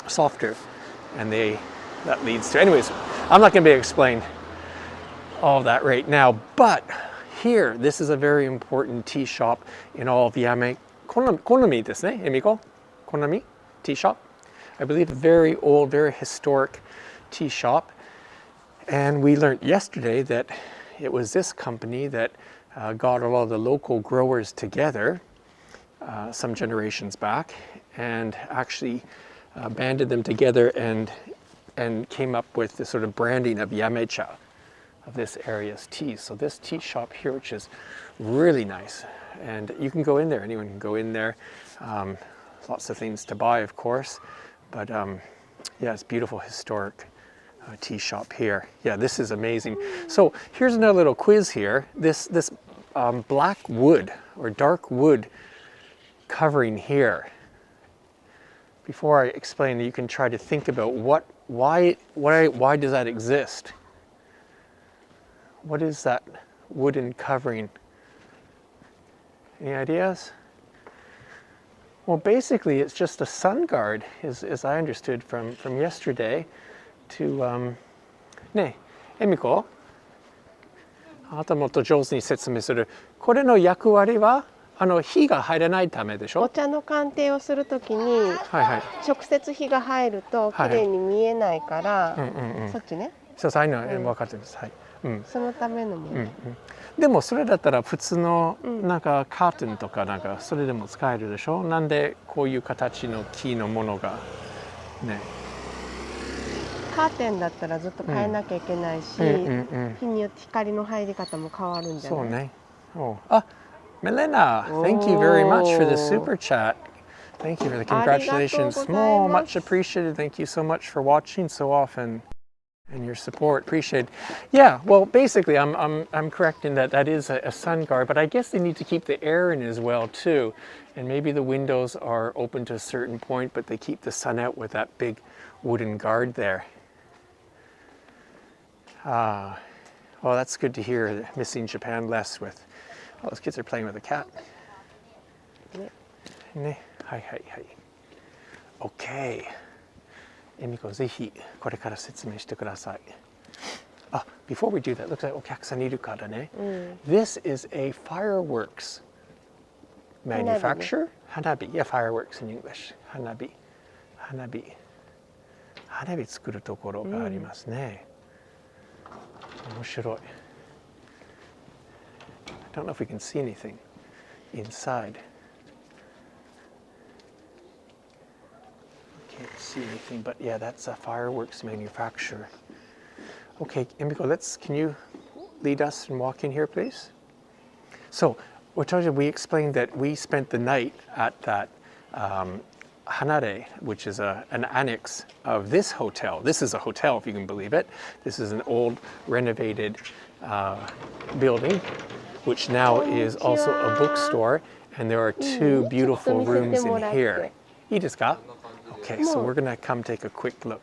softer. And that leads to, anyways, I'm not going to be able to explain all of that right now, but here, this is a very important tea shop in all of Yame. Konami desu ne, Emiko? Konami tea shop. I believe a very old, very historic tea shop. And we learned yesterday that it was this company that got a lot of the local growers together some generations back and actually banded them together and came up with this sort of branding of Yamecha, of this area's tea. So this tea shop here, which is really nice, and you can go in there, anyone can go in there. Lots of things to buy, of course, but yeah, it's beautiful historic tea shop here. Yeah, this is amazing. So here's another little quiz here. This black wood or dark wood covering here. Before I explain, you can try to think about why does that exist? What is that wooden covering? Any ideas? Well, basically, it's just a sun guard, as I understood from yesterday, to ねえ、Emiko、あなたもっと上手に説明する。これの役割は火が入らないためでしょ？お茶の鑑定をするときに、はいはい。直接火が入ると綺麗に見えないから、そっちね。そうそう、分かってます。はい。そのためのもの。でもそれだったら普通のなんかカーテンとかなんかそれでも使えるでしょ？なんでこういう形の木のものがね。カーテンだったらずっと変えなきゃいけないし、日によって光の入り方も変わるんじゃない？そうね。あ、Milena, thank you very much for the super chat. Thank you for the congratulations. Oh, much appreciated. Thank you so much for watching so often and your support. Appreciate it. Yeah, well, basically, I'm correct in that is a sun guard, but I guess they need to keep the air in as well too. And maybe the windows are open to a certain point, but they keep the sun out with that big wooden guard there. Well, that's good to hear. Missing Japan less with. Oh, those kids are playing with a cat. Ne. Hi. Okay. エミコぜひこれから説明してください。あ、before we do that, looks like お客さんいるからね。This is a fireworks manufacturer. 花火。Yeah, fireworks in English. 花火。花火。花火作るところがありますね。面白い。I don't know if we can see anything inside. Can't see anything, but yeah, that's a fireworks manufacturer. Okay, Emiko, can you lead us and walk in here, please? So, we explained that we spent the night at that Hanare, which is an annex of this hotel. This is a hotel, if you can believe it. This is an old renovated building, which now is also a bookstore, and there are two beautiful rooms in here. いいですか? Okay, so we're gonna come take a quick look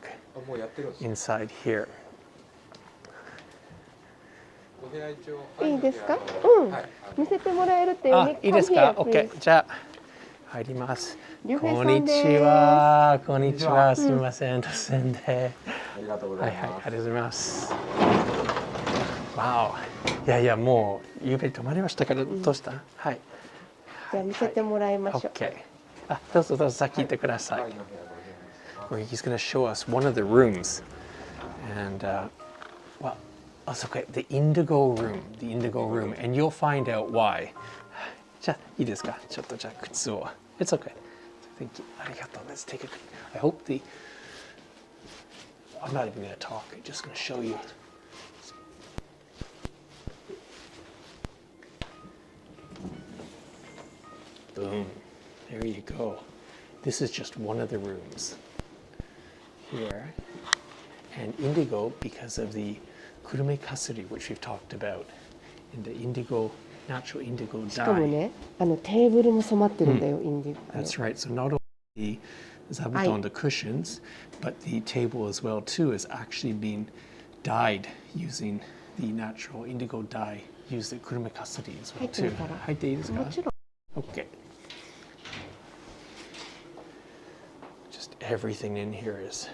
inside here. いいですか？見せてもらえるってあ、いいですか？ OK。じゃあ入ります。こんにちは。こんにちは。すみません。突然で。ありがとうございます。はいはい、ありがとうございます。わお。いやいや、もう夕べ泊まりましたから、どうした？はい。じゃあ見せてもらいましょう。OK。あ、どうぞどうぞ先行ってください。Where he's going to show us one of the rooms. And, well, that's okay, the indigo room, and you'll find out why. じゃあ、いいですか？ちょっとじゃあ靴を。It's okay. Thank you. ありがとう。Let's take it. I hope I'm not even going to talk. I'm just going to show you. Boom. There you go. This is just one of the rooms here. And indigo, because of the kurume kasuri, which we've talked about, and the natural indigo dye. しかもね、テーブルも染まってるんだよ、インディゴ。That's right. So not only the zabuton, the cushions, but the table as well too is actually being dyed using the natural indigo dye used at kurume kasuri as well too. 入っていいですか？もちろん。Okay. Just everything in here is.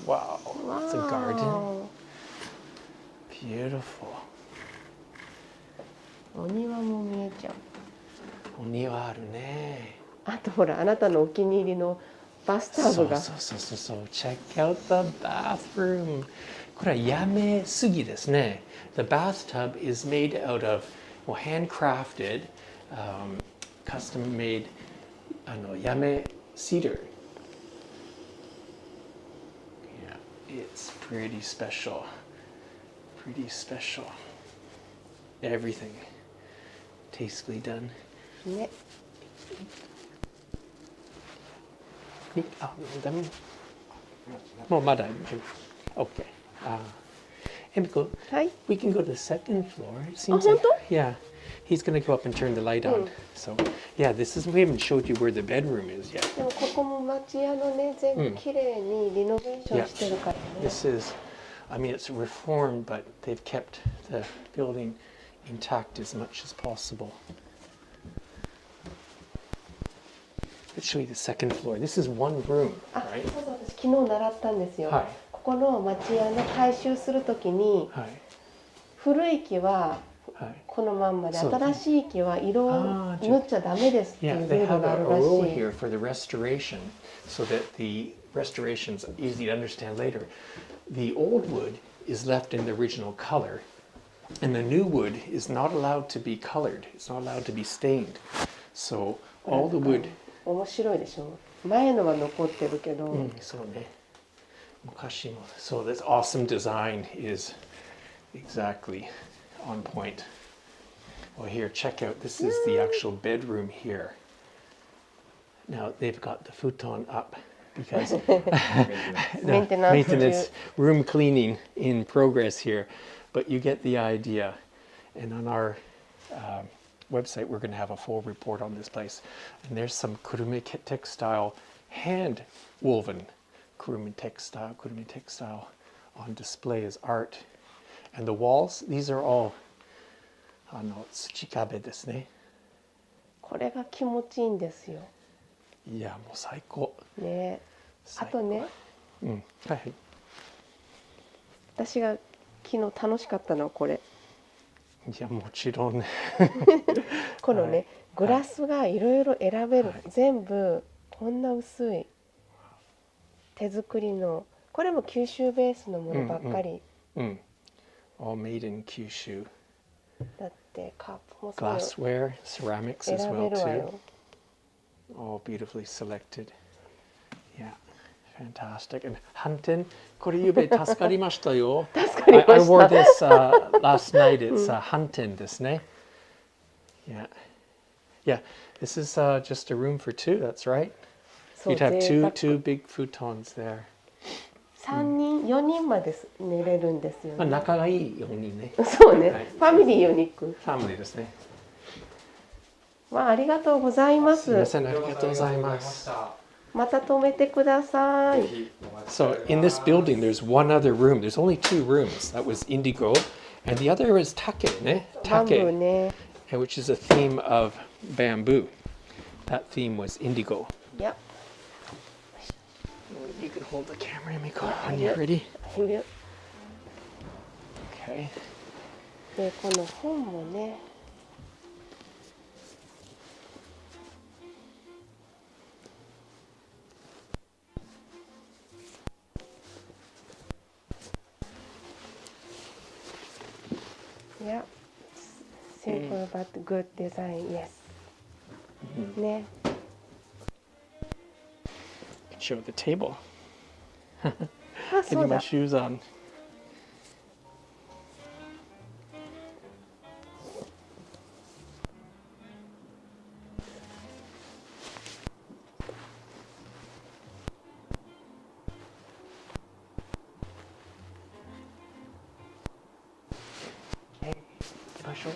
Wow, it's a garden. Beautiful. お庭も見えちゃう。お庭あるね。あとほら、あなたのお気に入りのバスタブが。そう。Check out the bathroom. これはやめすぎですね。The bathtub is made out of handcrafted, custom made Yame cedar. It's pretty special. Everything tastefully done. ね。あ、ダメ。もうまだ。Okay. Emiko, we can go to the second floor. It seems like, yeah. He's going to go up and turn the light on. So, yeah, we haven't showed you where the bedroom is yet. でもここも町屋のね、全部きれいにリノベーションしてるからね。This is, it's reformed, but they've kept the building intact as much as possible. Let's show you the second floor. This is one room, right? そう私昨日習ったんですよ。ここの町屋の改修するときに、古い木はこのまんまで、新しい木は色を塗っちゃダメですっていうルールがあるらしい。Yeah, they have a rule here for the restoration, so that the restoration's easy to understand later. The old wood is left in the original color, and the new wood is not allowed to be colored. It's not allowed to be stained. So all the wood. 面白いでしょ。前のは残ってるけど。そうね。昔も。So this awesome design is exactly on point. Well, here, check out. This is the actual bedroom here. Now they've got the futon up because maintenance room cleaning in progress here, but you get the idea. And on our website, we're going to have a full report on this place. And there's some kurume textile, hand woven kurume textile on display as art. And the walls, these are all 土壁ですね。これが気持ちいいんですよ。いやもう最高。ね。あ最高とね、うん、はいはい。私が昨日楽しかったのはこれ。いやもちろんね。このね、はいグラスがいろいろ選べる、はい、全部こんな薄い手作りの、これも九州ベースのものばっかり。うん。All made in Kyushu. だってカップもそうよ。 Glassware, ceramics as 選べ well るわ too. よ。 All beautifully selected. Yeah, fantastic. And 反転、これゆうべ助かりましたよ。助かりました。 I wore this last night. It's 反転ですね。Yeah. Yeah, this is just a room for two, that's right. そう You'd have 贅沢 two big futons there. 3人、4人まで寝れるんですよまあ、ね。仲がいい4人ね。そうね、はいファミリーよニック。ファミリーですね。まあ、ありがとうございます。すみません、ありがとうございます。また泊めてください。So in this building, there's one other room. There's only two rooms. That was indigo, and the other is take, ね。バンブー take, ね。which is a theme of bamboo. That theme was indigo. いや、You can hold the camera, Emiko, when you're ready. いる。 Okay. で、この本もね。Yeah, simple but good design, yes. ね。 Show the table. あ、そ Getting う my だ。 shoes on. Okay, 行きましょう。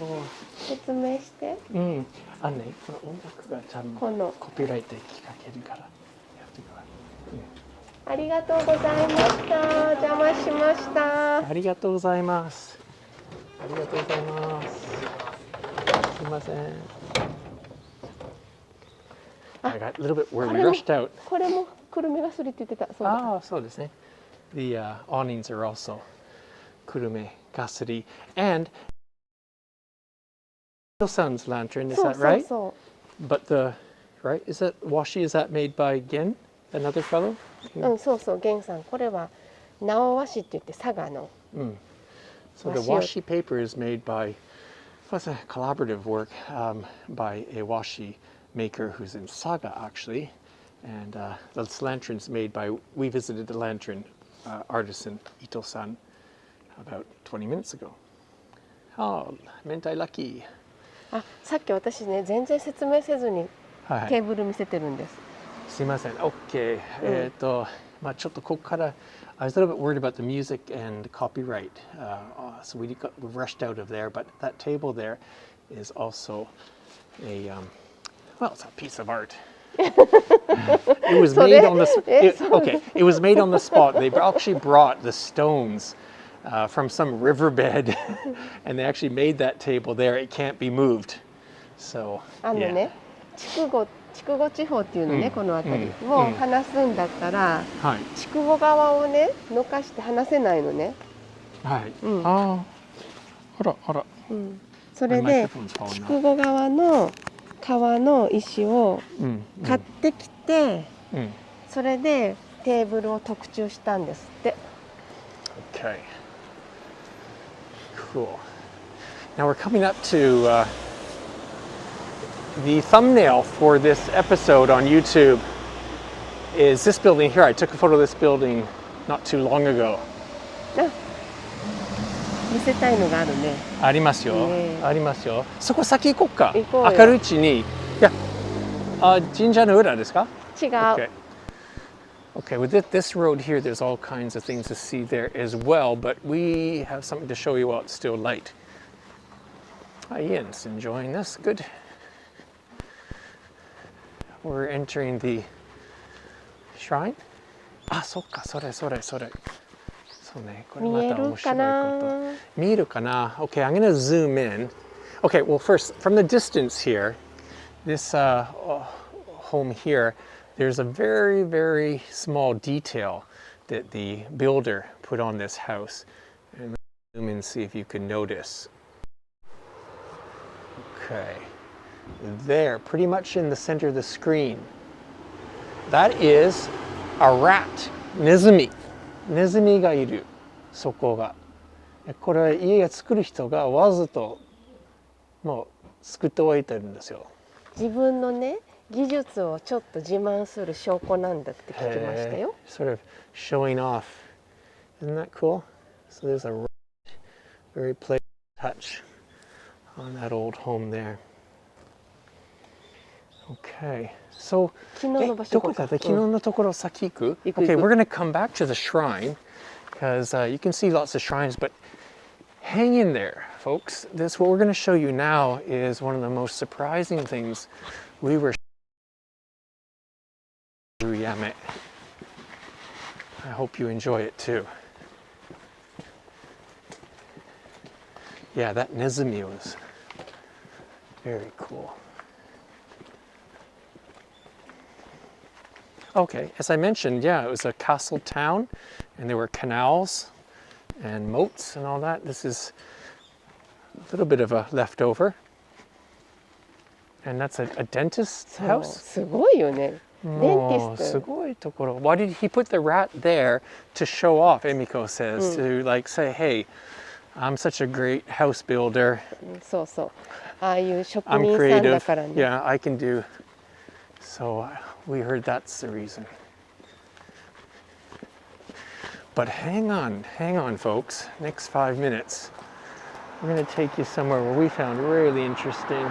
説明して。うん、あのね、この音楽が多分このコピーライトで聞かけるからやってくだありがとうございました。邪魔しました。ありがとうございます。ありがとうございます。すみません。I got a little bit where we rushed out. これもくるみがすりって言ってた。そうだ。ああ、そうですね。The awnings are also くるめがすり and the sun's lantern, is そう that そう right? そ But the right is that washi, is that made by Gen, another fellow? う。うん、そうそう。源さん、これは直和紙って言って佐賀の。 So the washi paper is made by, what's a collaborative work by a washi maker who's in Saga actually, and the lantern's made by, we visited the lantern artisan Ito-san about 20 minutes ago. Oh, mentai lucky. あ、さっき私ね、全然説明せずにはいテーブル見せてるんです。すいません。OK。まあちょっとここから I was a little bit worried about the music and copyright, so we rushed out of there. But that table there is also a well, it's a piece of art. It was made on the okay. It was made on the spot. They actually brought the stones from some riverbed, and they actually made that table there. It can't be moved. So あのね、筑後地方っていうのね、この辺りを話すんだったら、筑後川をね、のかして話せないのね。はい。ああ、あらあら。それで筑後川の川の石を買ってきて、それでテーブルを特注したんですって。Okay. Cool. Now we're coming up to the thumbnail for this episode on YouTube is this building here. I took a photo of this building not too long ago. 見せたいのがあるね。ありますよ。ありますよ。そこ先行こうか。行こうよ。明るいうちに。いや、神社の裏ですか？違う。Okay, with this road here, there's all kinds of things to see there as well, but we have something to show you while it's still light. Hi, Ian's enjoying this. Good. We're entering the shrine. あ、そっか、それ。そうね、これまた面白いこと。見えるかな? Okay, I'm going to zoom in. Okay, well first, from the distance here, this home here, there's a very, very small detail that the builder put on this house. And let's zoom in and see if you can notice. Okay, there, pretty much in the center of the screen. That is a rat, ネズミ。ネズミがいる、そこが。これは家が作る人がわざともう作っておいてるんですよ。自分のね、技術をちょっと自慢する証拠なんだって聞きましたよ。Sort of showing off. Isn't that cool? So there's a very playful touch on that old home there. Okay. So, どこだって昨日のところ先行く? Okay, we're going to come back to the shrine because you can see lots of shrines, but hang in there, folks. What we're going to show you now is one of the most surprising things we were through Yame. I hope you enjoy it too. Yeah, that nezumi was very cool. Okay, as I mentioned, yeah, it was a castle town and there were canals and moats and all that. This is a little bit of a leftover. And that's a dentist's house? すごいよね。すごいところ. Why did he put the rat there to show off, Emiko says, to like say, hey, I'm such a great house builder. そうそう。ああいう職 I'm 人さんだから creative. ね。 Yeah, I can do. So we heard that's the reason. But hang on, folks. Next 5 minutes, we're going to take you somewhere where we found really interesting. .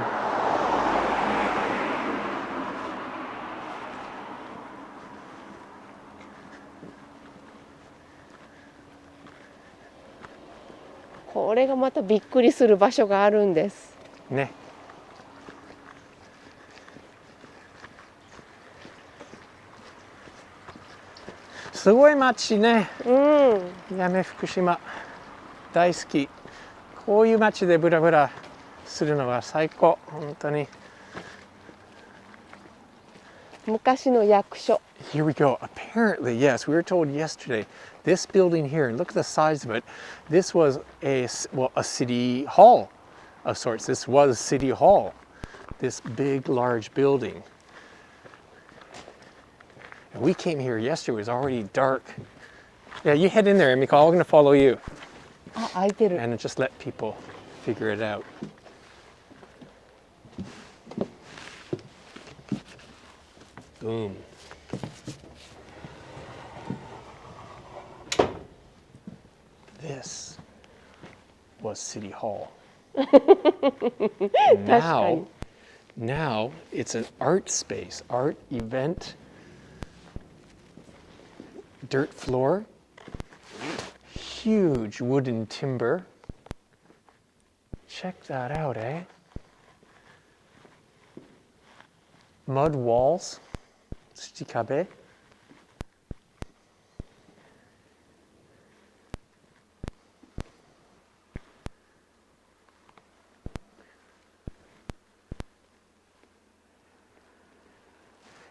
これがまたびっくりする場所があるんです。ね。すごい街ね。八女福島大好き。こういう街でブラブラするのは最高。本当に。昔の役所。 Here we go. Apparently, yes, we were told yesterday. This building here, and look at the size of it. This was a city hall of sorts. This was City Hall. This big, large building. And we came here yesterday. It was already dark. Yeah, you head in there, Emiko. I'm going to follow you. あ、開いてる。 And just let people figure it out. Boom. This was City Hall. Now it's an art space, art event, dirt floor, huge wooden timber. Check that out, eh? Mud walls, tsuchikabe.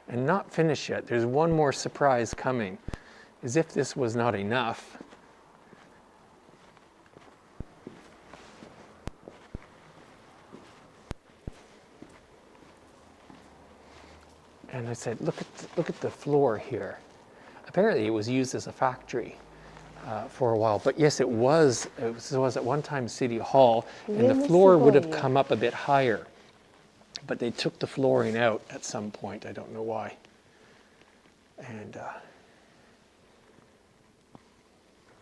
And not finished yet. There's one more surprise coming. As if this was not enough. And I said, look at the floor here. Apparently it was used as a factory for a while. But yes, it was at one time City Hall, and the floor would have come up a bit higher. But they took the flooring out at some point. I don't know why. And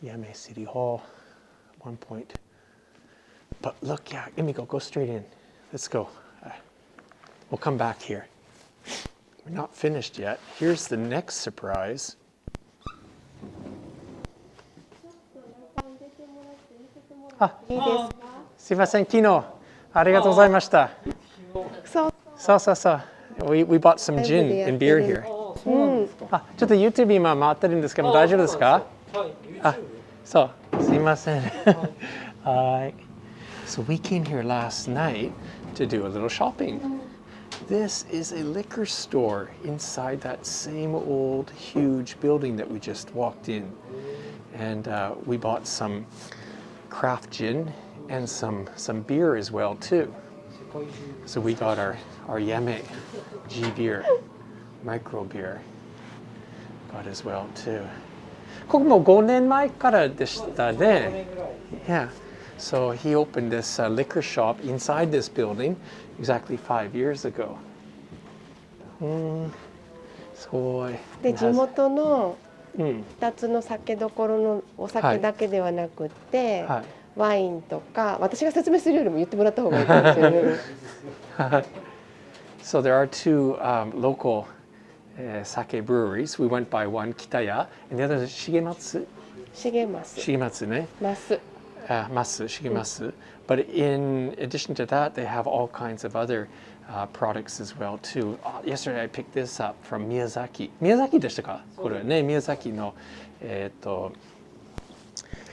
Yame City Hall at one point. But look, yeah, Emiko, go straight in. Let's go. We'll come back here. We're not finished yet. Here's the next surprise. Ah, いいですか？すいません、昨日ありがとうございました。そう。そうそうそう。We bought some gin and beer here. あ、ちょっと YouTube 今回ってるんですけど大丈夫ですか？あ、So, すいません。はい。So we came here last night to do a little shopping. This is a liquor store inside that same old huge building that we just walked in. And we bought some craft gin and some beer as well too. So we got our Yame G beer, micro beer, got as well too. ここも5年前からでしたね。Yeah. So he opened this liquor shop inside this building exactly 5 years ago. すごい。で地元の2つの酒どころのお酒だけではなくって、はい、ワインとか、私が説明するよりも言ってもらった方がいいかもしれない。So there are two local sake breweries. We went by one Kitaya and the other is Shigematsu. Shigematsuね。Masu, Shigematsu. But in addition to that, they have all kinds of other products as well too. Yesterday I picked this up from Miyazaki. Miyazaki でしたか？これね、Miyazaki の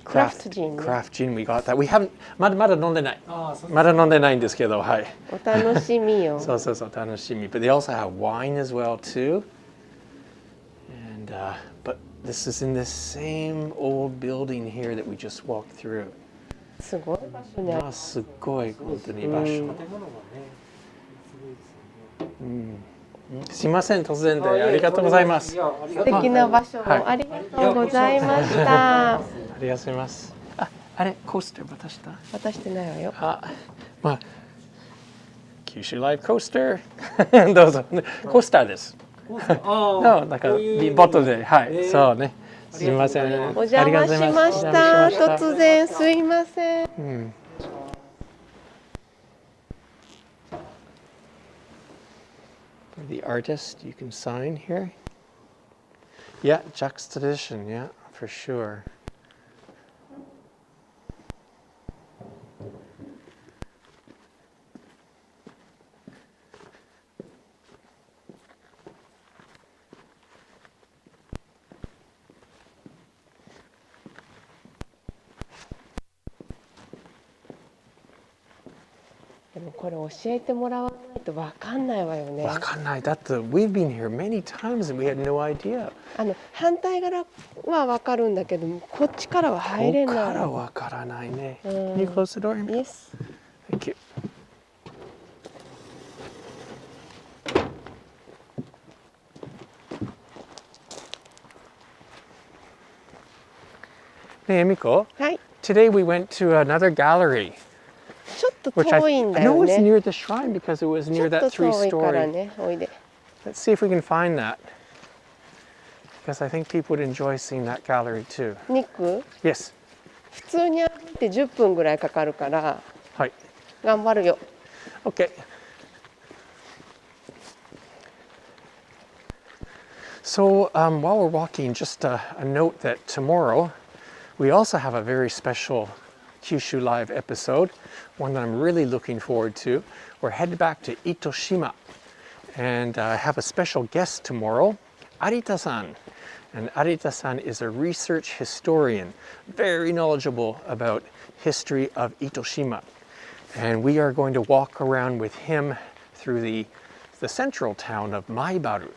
Craft gin. Craft gin, we got that. We haven't まだ飲んでない。まだ飲んでないんですけど、はい。お楽しみよ。そう楽しみ。But they also have wine as well too. And but this is in this same old building here that we just walked through. すごい場所ね。すごい本当に場所。すいません、突然でありがとうございます。素敵な場所をありがとうございました。ありがとうございます。あれコースター渡した？渡してないわよ。Kyushu Live コースターどうぞ。コースターです。なんかボトルで、はい、そうね。すいません。お邪魔しました。突然すいません。The artist, you can sign here. Yeah, juxtaposition, yeah, for sure. But これ教えてもらわないとわかんないわよね。わかんない。だって we've been here many times and we had no idea. 反対側はわかるんだけど、こっちからは入れない。ここからわからないね。Can you close the door? Yes. Thank you. ねえ、Emiko. はい。Today we went to another gallery. ちょっと遠いんだよ I know it's ね。near the shrine because it was ちょ near っと that 遠いから three-story. ね、おいで。Let's see if we can find that. Because I think people would enjoy seeing that gallery too. ニック、 Yes. 普通に歩いて10分ぐらいかかるから、はい。頑張るよ。Okay. So while we're walking, just a note that tomorrow we also have a very special Kyushu Live episode, one that I'm really looking forward to. We're headed back to Itoshima and I have a special guest tomorrow, Arita-san. And Arita-san is a research historian, very knowledgeable about history of Itoshima. And we are going to walk around with him through the central town of Maebaru.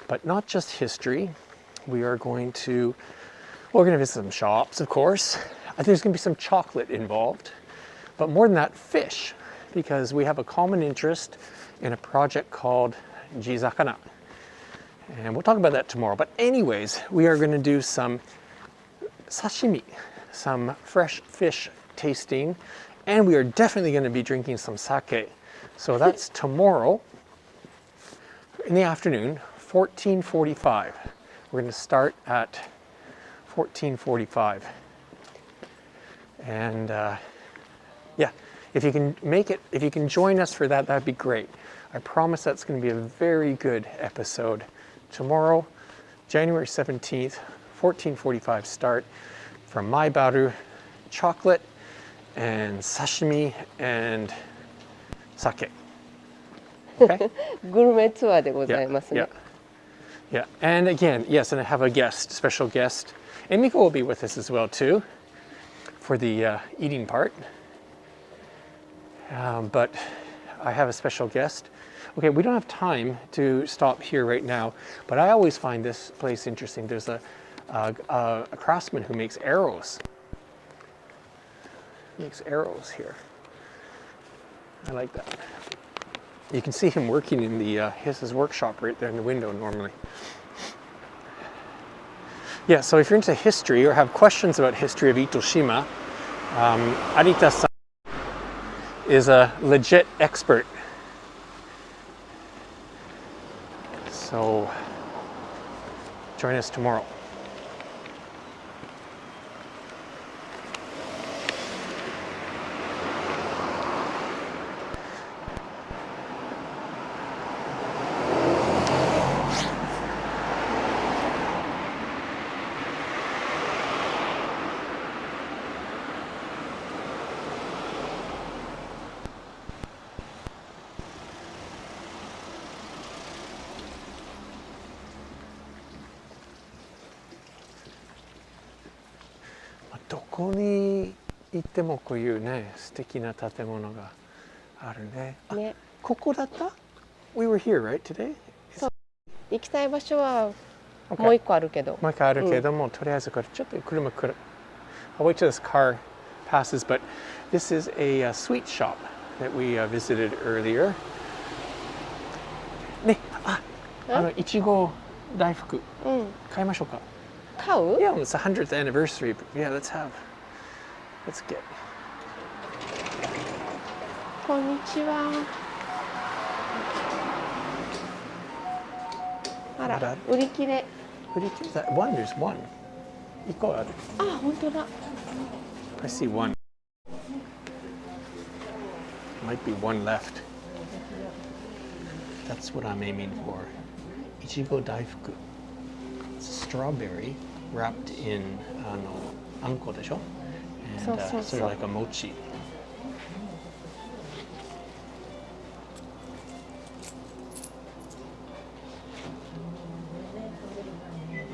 But not just history. We're going to visit some shops, of course. I think there's going to be some chocolate involved. But more than that, fish, because we have a common interest in a project called Jizakana. And we'll talk about that tomorrow. But anyways, we are going to do some sashimi, some fresh fish tasting, and we are definitely going to be drinking some sake. So that's tomorrow in the afternoon, 14:45. We're going to start at 14:45. And yeah, if you can make it, if you can join us for that, that'd be great. I promise that's going to be a very good episode. Tomorrow, January 17th, 14:45 start from Maebaru, chocolate and sashimi and sake. Okay? グルメツアーでございますね。Yeah. Yeah, and again, yes, and I have a guest, special guest. Emiko will be with us as well too for the eating part. But I have a special guest. Okay, we don't have time to stop here right now, but I always find this place interesting. There's a craftsman who makes arrows. He makes arrows here. I like that. You can see him working in the his workshop right there in the window normally. Yeah, so if you're into history or have questions about history of Itoshima, Arita-san is a legit expert. So join us tomorrow. どこに行ってもこういうね素敵な建物があるね。ね。ここだった？ We were here, right, today? そう。行きたい場所はもう一個あるけど。もう一個あるけども、とりあえずこれちょっと車来る。I'll wait till this car passes, but this is a sweet shop that we visited earlier. ね、いちご大福買いましょうか。買う？ Yeah, it's the 100th anniversary. Yeah, let's get. こんにちは。あら、売り切れ。売り切れだ。One, there's one. 1個ある。あ、本当だ。I see one. Might be one left. That's what I'm aiming for. いちご大福。Strawberry wrapped in anko でしょ and sort of like a mochi.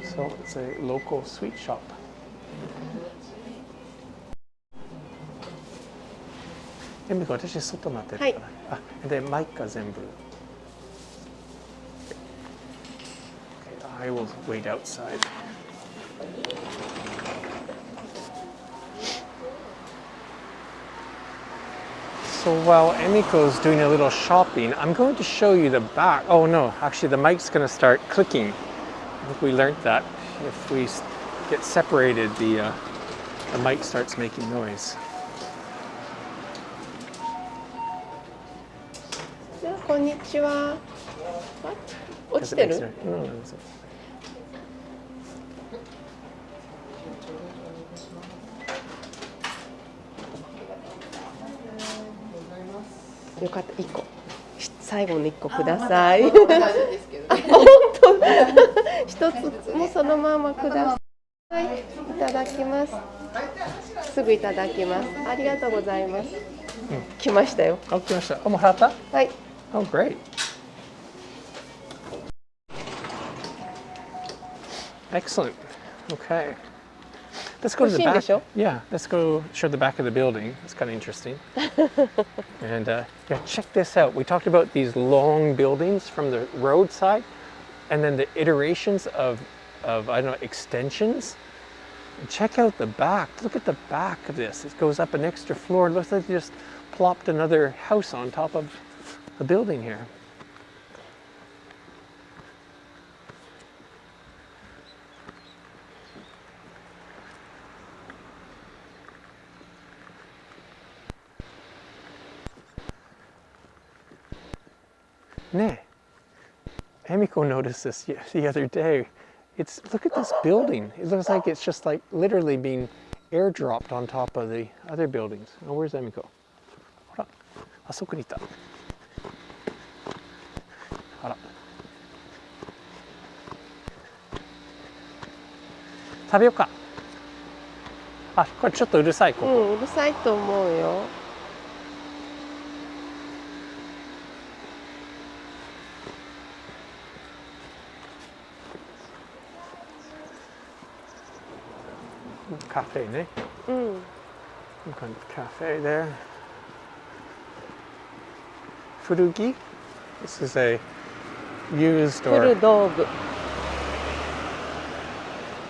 So it's a local sweet shop. エミコ、私外待ってるから。で、マイクが全部。I will wait outside. So while Emiko's doing a little shopping, I'm going to show you the back. Oh no, actually the mic's going to start clicking. I think we learned that if we get separated, the mic starts making noise. こんにちは。落ちてる？ No. よかった、1個。最後の1個ください。本当。一つもそのままください。いただきます。すぐいただきます。ありがとうございます。来ましたよ。あ、来ました。もう払った？はい。Oh, great. Excellent. Okay. Let's go to the back. Yeah, let's go show the back of the building. It's kind of interesting. And yeah, check this out. We talked about these long buildings from the roadside, and then the iterations of I don't know, extensions. And check out the back. Look at the back of this. It goes up an extra floor. It looks like they just plopped another house on top of the building here. Emiko noticed this the other day. Look at this building. It looks like it's just like literally being airdropped on top of the other buildings. Oh, where's Emiko? ほら、あそこにいた。あら。食べようか。あ、これちょっとうるさいここ。うるさいと思うよ。cafe ね。うん。 Some kind of cafe there. Furugi. This is a used 古 or 道具。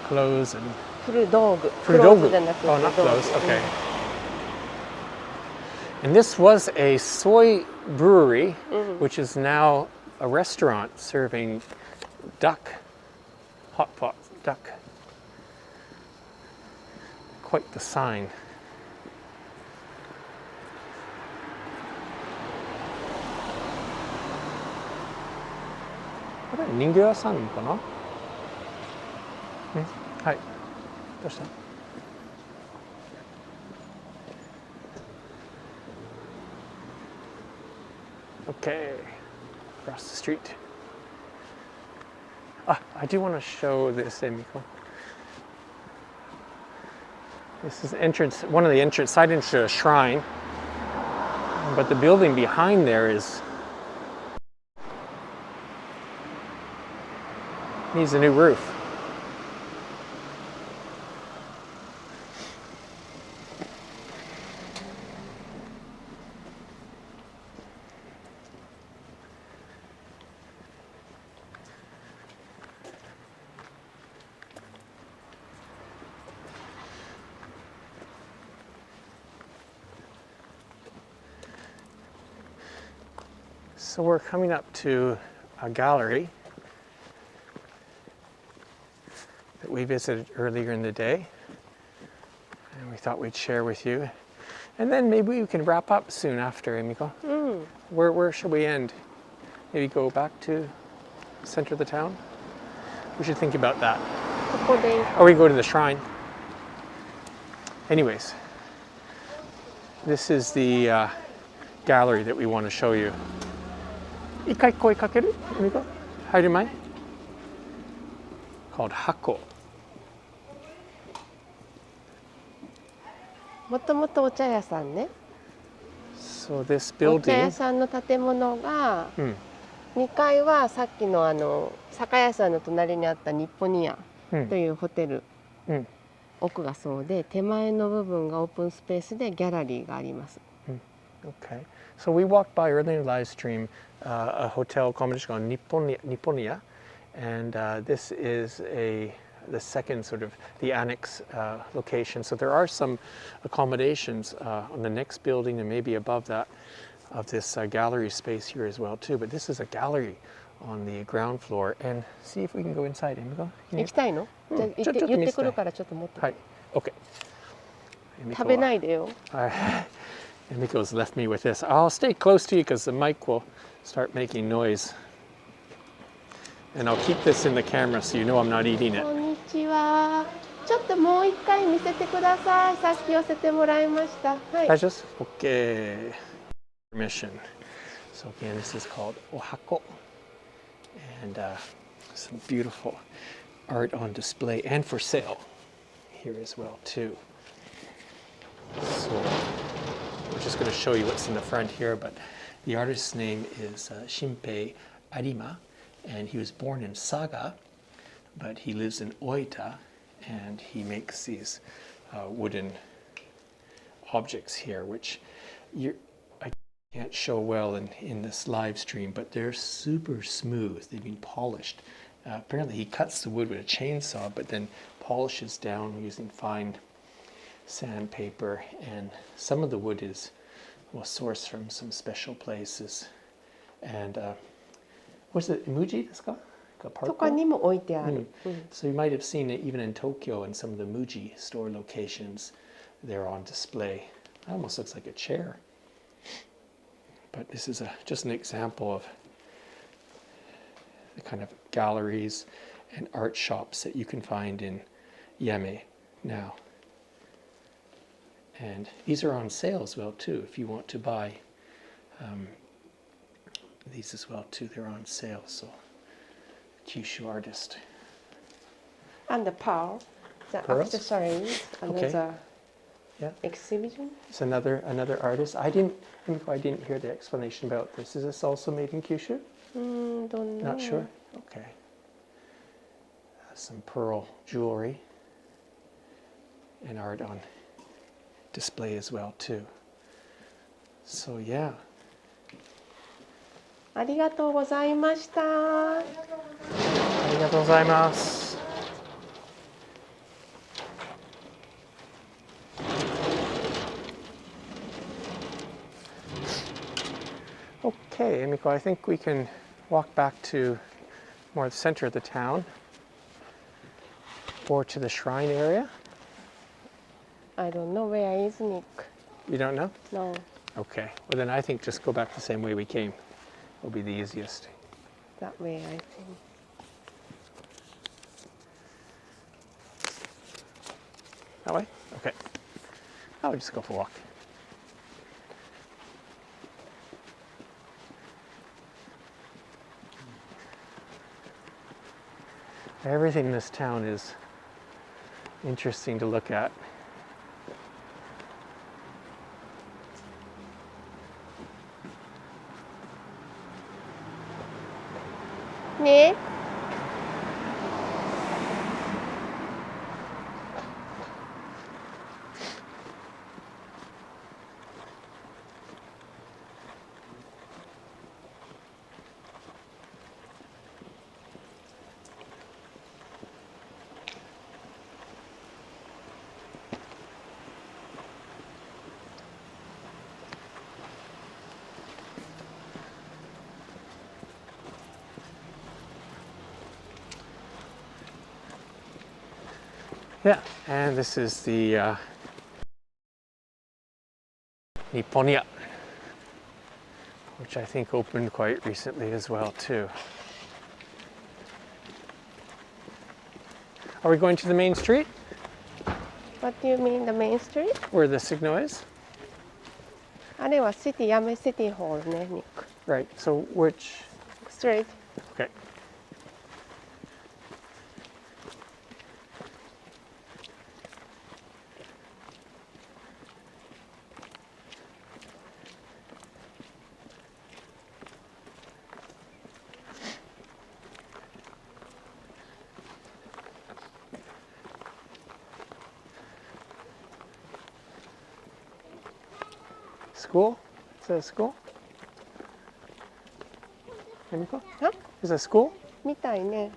clothes and 古道具。 古道具。クローズじゃなくて Oh, not 道具 clothes. Okay. And this was a soy brewery, which is now a restaurant serving duck, hot pot duck. Quite the sign. What about Ningyo-sanかな? Hi. どうした? Okay, across the street. I do want to show this, Emiko. This is entrance, one of the side entrances to a shrine. But the building behind there needs a new roof. So we're coming up to a gallery that we visited earlier in the day, and we thought we'd share with you. And then maybe we can wrap up soon after, Emiko. Where should we end? Maybe go back to the center of the town? We should think about that. ここでいいか Or we go to the shrine. Anyways, this is the gallery that we want to show you. 一回声かける? Emiko? 入る前? Called Hako. もともとお茶屋さんね。 So this お茶屋 building, さんの建物が、うん2階はさっきの酒屋さんの隣にあった日本ニアうんというホテル、うん奥がそうで、手前の部分がオープンスペースでギャラリーがあります。 Okay. So we walked by earlier in the live stream a hotel accommodation called Nipponia, and this is the second sort of the annex location. So there are some accommodations on the next building and maybe above that of this gallery space here as well too. But this is a gallery on the ground floor, and see if we can go inside. Emiko? 行きたいの？じゃあちょっと言って見せてくるからちょっと持ってて。はい。Okay. 食べないでよ。Emiko's left me with this. I'll stay close to you because the mic will start making noise. And I'll keep this in the camera so you know I'm not eating it. こんにちは。ちょっともう一回見せてください。さっき寄せてもらいました。はい。 Just okay. Permission. So again, this is called Ohako. And some beautiful art on display and for sale here as well too. So we're just going to show you what's in the front here, but the artist's name is Shinpei Arima, and he was born in Saga, but he lives in Oita, and he makes these wooden objects here, which I can't show well in this live stream, but they're super smooth. They've been polished. Apparently he cuts the wood with a chainsaw, but then polishes down using fine sandpaper, and some of the wood is sourced from some special places. And was it Muji desu ka? とかにも置いてある。 So you might have seen it even in Tokyo in some of the Muji store locations. They're on display. It almost looks like a chair. But this is just an example of the kind of galleries and art shops that you can find in Yame now. And these are on sale as well too. If you want to buy these as well too, they're on sale. So Kyushu artist. And the pearl, the Pearls? accessories, another Yeah. exhibition. It's another artist. I didn't hear the explanation about this. Is this also made in Kyushu? Don't know. Not sure. Okay. Some pearl jewelry. and art on display as well too. So yeah. ありがとうございました。ありがとうございます。Okay, Emiko, I think we can walk back to more the center of the town or to the shrine area. I don't know where is Nick. You don't know? No. Okay, well then I think just go back the same way we came. Will be the easiest. That way, I think. That way? Okay. I'll just go for a walk. Everything in this town is interesting to look at. Nick? Yeah, and this is the Nipponia, which I think opened quite recently as well too. Are we going to the main street? What do you mean, the main street? Where the Signo is? あれはシティ、ヤメシティホールね、ニック。Right, so which? Straight. Okay. School? Is that a school? Emiko? Huh? Is that a school? みたいね。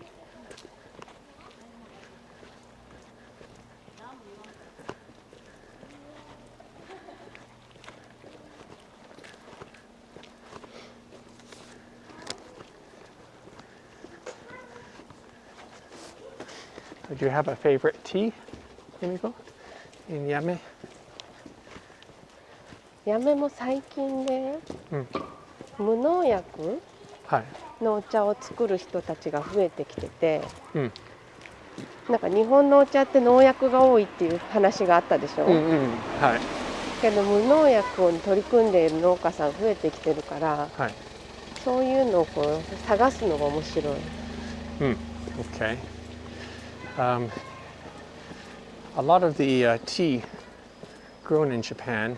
Do you have a favorite tea, Emiko, in Yame? ヤメも最近ね、うん無農薬はい。のお茶を作る人たちが増えてきてて、うん。なんか日本のお茶って農薬が多いっていう話があったでしょ、うんうん。はい。けど無農薬に取り組んでいる農家さん増えてきてるから、はい。そういうのをこう探すのが面白い。Okay. A lot of the tea grown in Japan,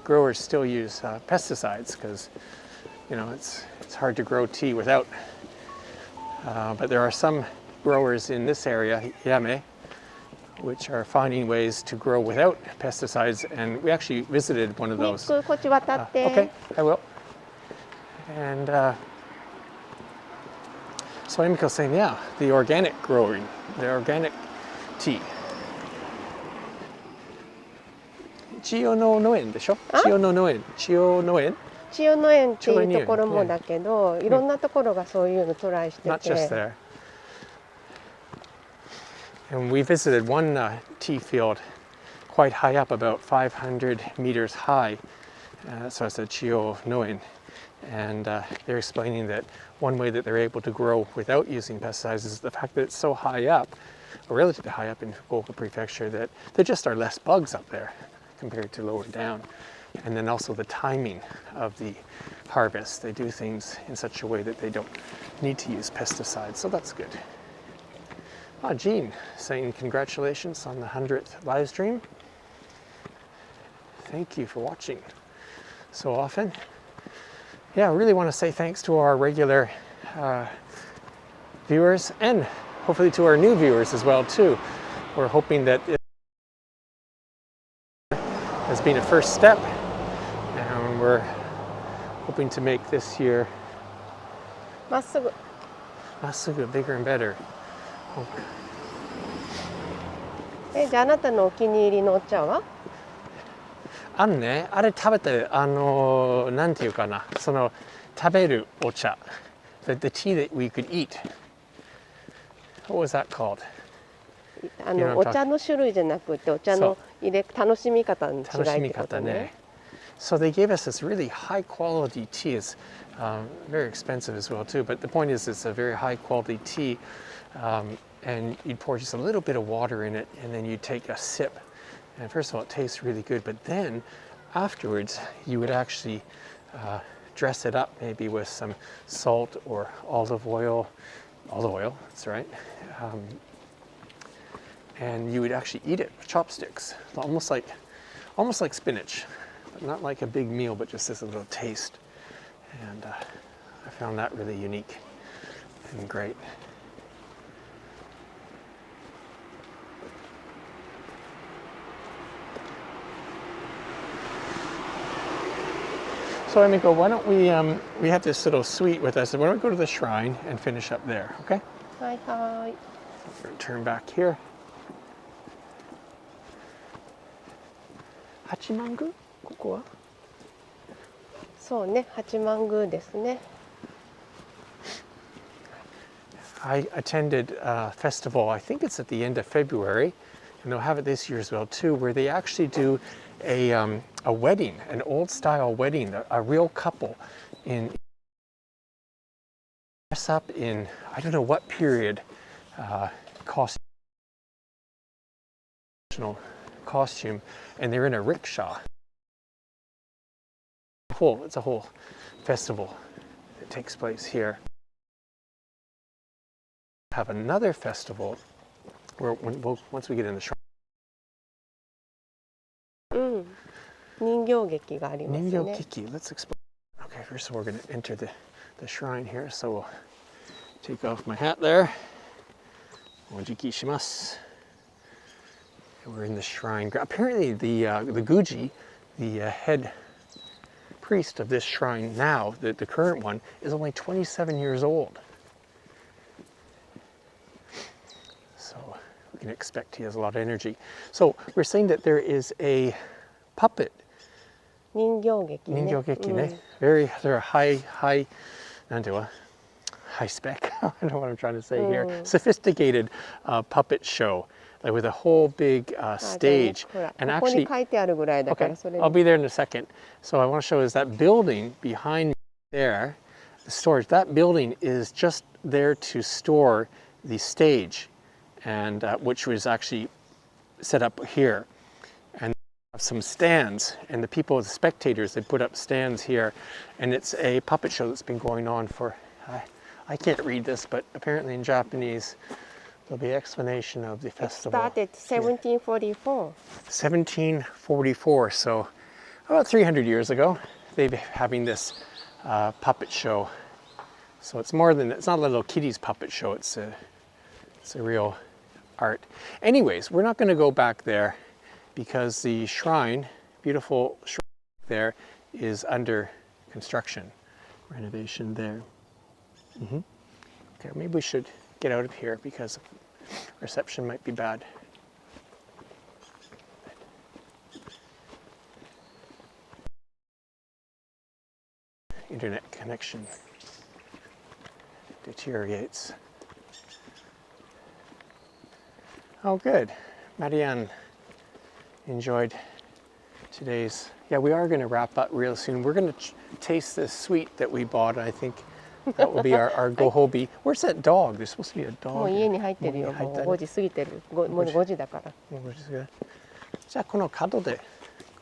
growers still use pesticides because, you know, it's hard to grow tea without. But there are some growers in this area, Yame, which are finding ways to grow without pesticides, and we actually visited one of ニッ those. ク、こっち渡って。 Okay, I will. And so Emiko's saying, yeah, the organic growing, the organic tea. 千代の農園でしょ？千代の農園、千代農園。千代農園っていうところもだけど、いろんなところがそういうのトライして Not just て。 there. And we visited one tea field quite high up, about 500 meters high. So it's a Chiyo Noen. And they're explaining that one way that they're able to grow without using pesticides is the fact that it's so high up, or relatively high up in Fukuoka Prefecture, that there just are less bugs up there compared to lower down. And then also the timing of the harvest. They do things in such a way that they don't need to use pesticides, so that's good. Jean saying congratulations on the 100th live stream. Thank you for watching so often. Yeah, I really want to say thanks to our regular viewers and hopefully to our new viewers as well too. we're hoping that it has been a first step, and we're hoping to make this year まっすぐ。 bigger and better. じゃああなたのお気に入りのお茶は？あのね、あれ食べて、なんていうかな、その食べるお茶、the tea that we could eat. What was that called? お茶の種類じゃなくてお茶の楽しみ方の違いってことね。So they gave us this really high quality tea. It's very expensive as well too, but the point is it's a very high quality tea, and you'd pour just a little bit of water in it, and then you'd take a sip. And first of all, it tastes really good, but then afterwards you would actually dress it up maybe with some salt or olive oil, that's right. And you would actually eat it with chopsticks, almost like spinach, but not like a big meal, but just as a little taste. And I found that really unique and great. So Emiko, why don't we have this little suite with us, and why don't we go to the shrine and finish up there, okay? はいはい。 We're gonna turn back here. 八幡宮？ここは？そうね、八幡宮ですね。I attended a festival, I think it's at the end of February, and they'll have it this year as well too, where they actually do a wedding, an old style wedding, a real couple dress up in, I don't know what period, costume, and they're in a rickshaw. It's a whole festival that takes place here. Have another festival where once we get in the shrine. 人形劇がありますね。人形劇, let's explore. Okay, first of all, we're going to enter the shrine here, so we'll take off my hat there. Ojiki shimasu. We're in the shrine. Apparently, the Guji, the head priest of this shrine now, the current one, is only 27 years old. So we can expect he has a lot of energy. So we're saying that there is a puppet. 人形劇ね。人形劇ね。Very, they're high, なんていうの? High spec. I don't know what I'm trying to say here. Sophisticated puppet show. Like with a whole big stage. And actually, okay, I'll be there in a second. So I want to show is that building behind me there, the storage, that building is just there to store the stage, and which was actually set up here. And have some stands, and the people, the spectators, they put up stands here, and it's a puppet show that's been going on for, I can't read this, but apparently in Japanese, there'll be explanation of the festival. It started 1744. 1744, so about 300 years ago, they've been having this puppet show. So it's more than, it's not a little kiddies puppet show, it's a real art. Anyways, we're not going to go back there because the shrine, beautiful shrine there, is under construction, renovation there. Okay, maybe we should get out of here because reception might be bad. Internet connection deteriorates. Oh, good. Marianne enjoyed today's. Yeah, we are going to wrap up real soon. We're going to taste this sweet that we bought. I think that will be our gohobi. Where's that dog? There's supposed to be a dog. もう家に入ってるよ。もう5時過ぎてる。もう5時だから。じゃあこの角で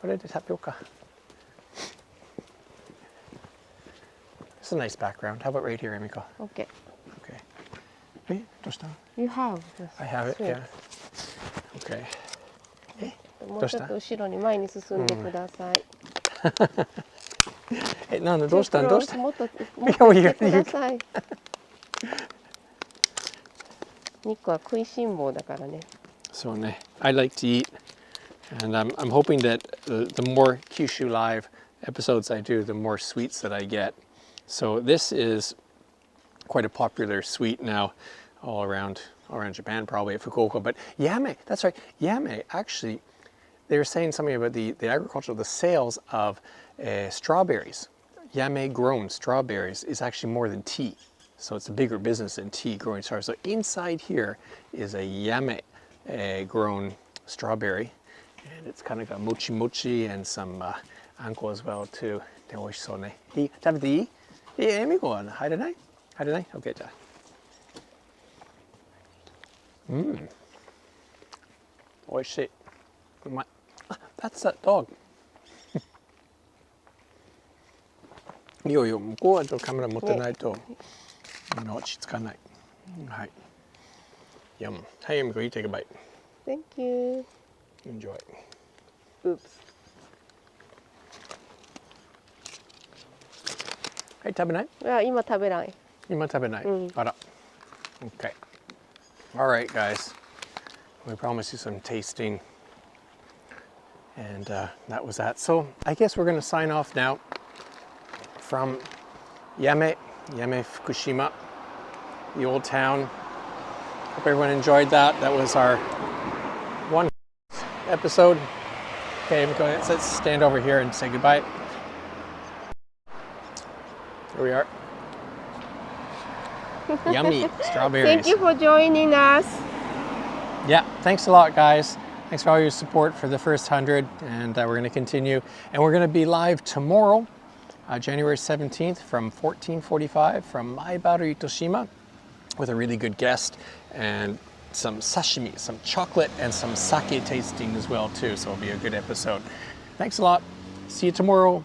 これで食べようか。It's a nice background. How about right here, Emiko? Okay. Okay. Hey, どうした? You have. I have it. Yeah. Okay. もうちょっと後ろに前に進んでください。なんでどうしたもっと持ってください。ニックは食いしん坊だからね。So I like to eat, and I'm hoping that the more Kyushu Live episodes I do, the more sweets that I get. So this is quite a popular sweet now all around Japan, probably at Fukuoka. But Yame, that's right, Yame, actually, they were saying something about the agricultural, the sales of strawberries. Yame grown strawberries is actually more than tea. So it's a bigger business than tea growing strawberries. So inside here is a Yame grown strawberry. And it's kind of got mochi mochi and some anko as well too. で、美味しそうね。いい？食べていい？エミコは入らない？入らない？ OK じゃあ。美味しい。うまい。あ、that's that dog. いいよいいよ、向こうはカメラ持ってないと、落ち着かない。はい。Yum. Hey, Emiko, you take a bite. Thank you. Enjoy. Oops. はい、食べない？いや、今食べない。今食べない。あら。Okay. All right, guys. We promised you some tasting. And that was that. So I guess we're going to sign off now from Yame Fukushima, the old town. Hope everyone enjoyed that. That was our one episode. Okay, let's stand over here and say goodbye. Here we are. Yummy strawberries. Thank you for joining us. Yeah, thanks a lot, guys. Thanks for all your support for the first 100, and we're going to continue. And we're going to be live tomorrow, January 17th from 14:45 from Maebaru, Itoshima, with a really good guest and some sashimi, some chocolate, and some sake tasting as well too. So it'll be a good episode. Thanks a lot. See you tomorrow.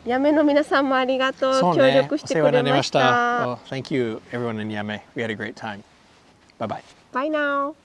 やめの皆さんもありがとう。協力してくれました。Well, thank you, everyone in Yame. We had a great time. Bye-bye. Bye now.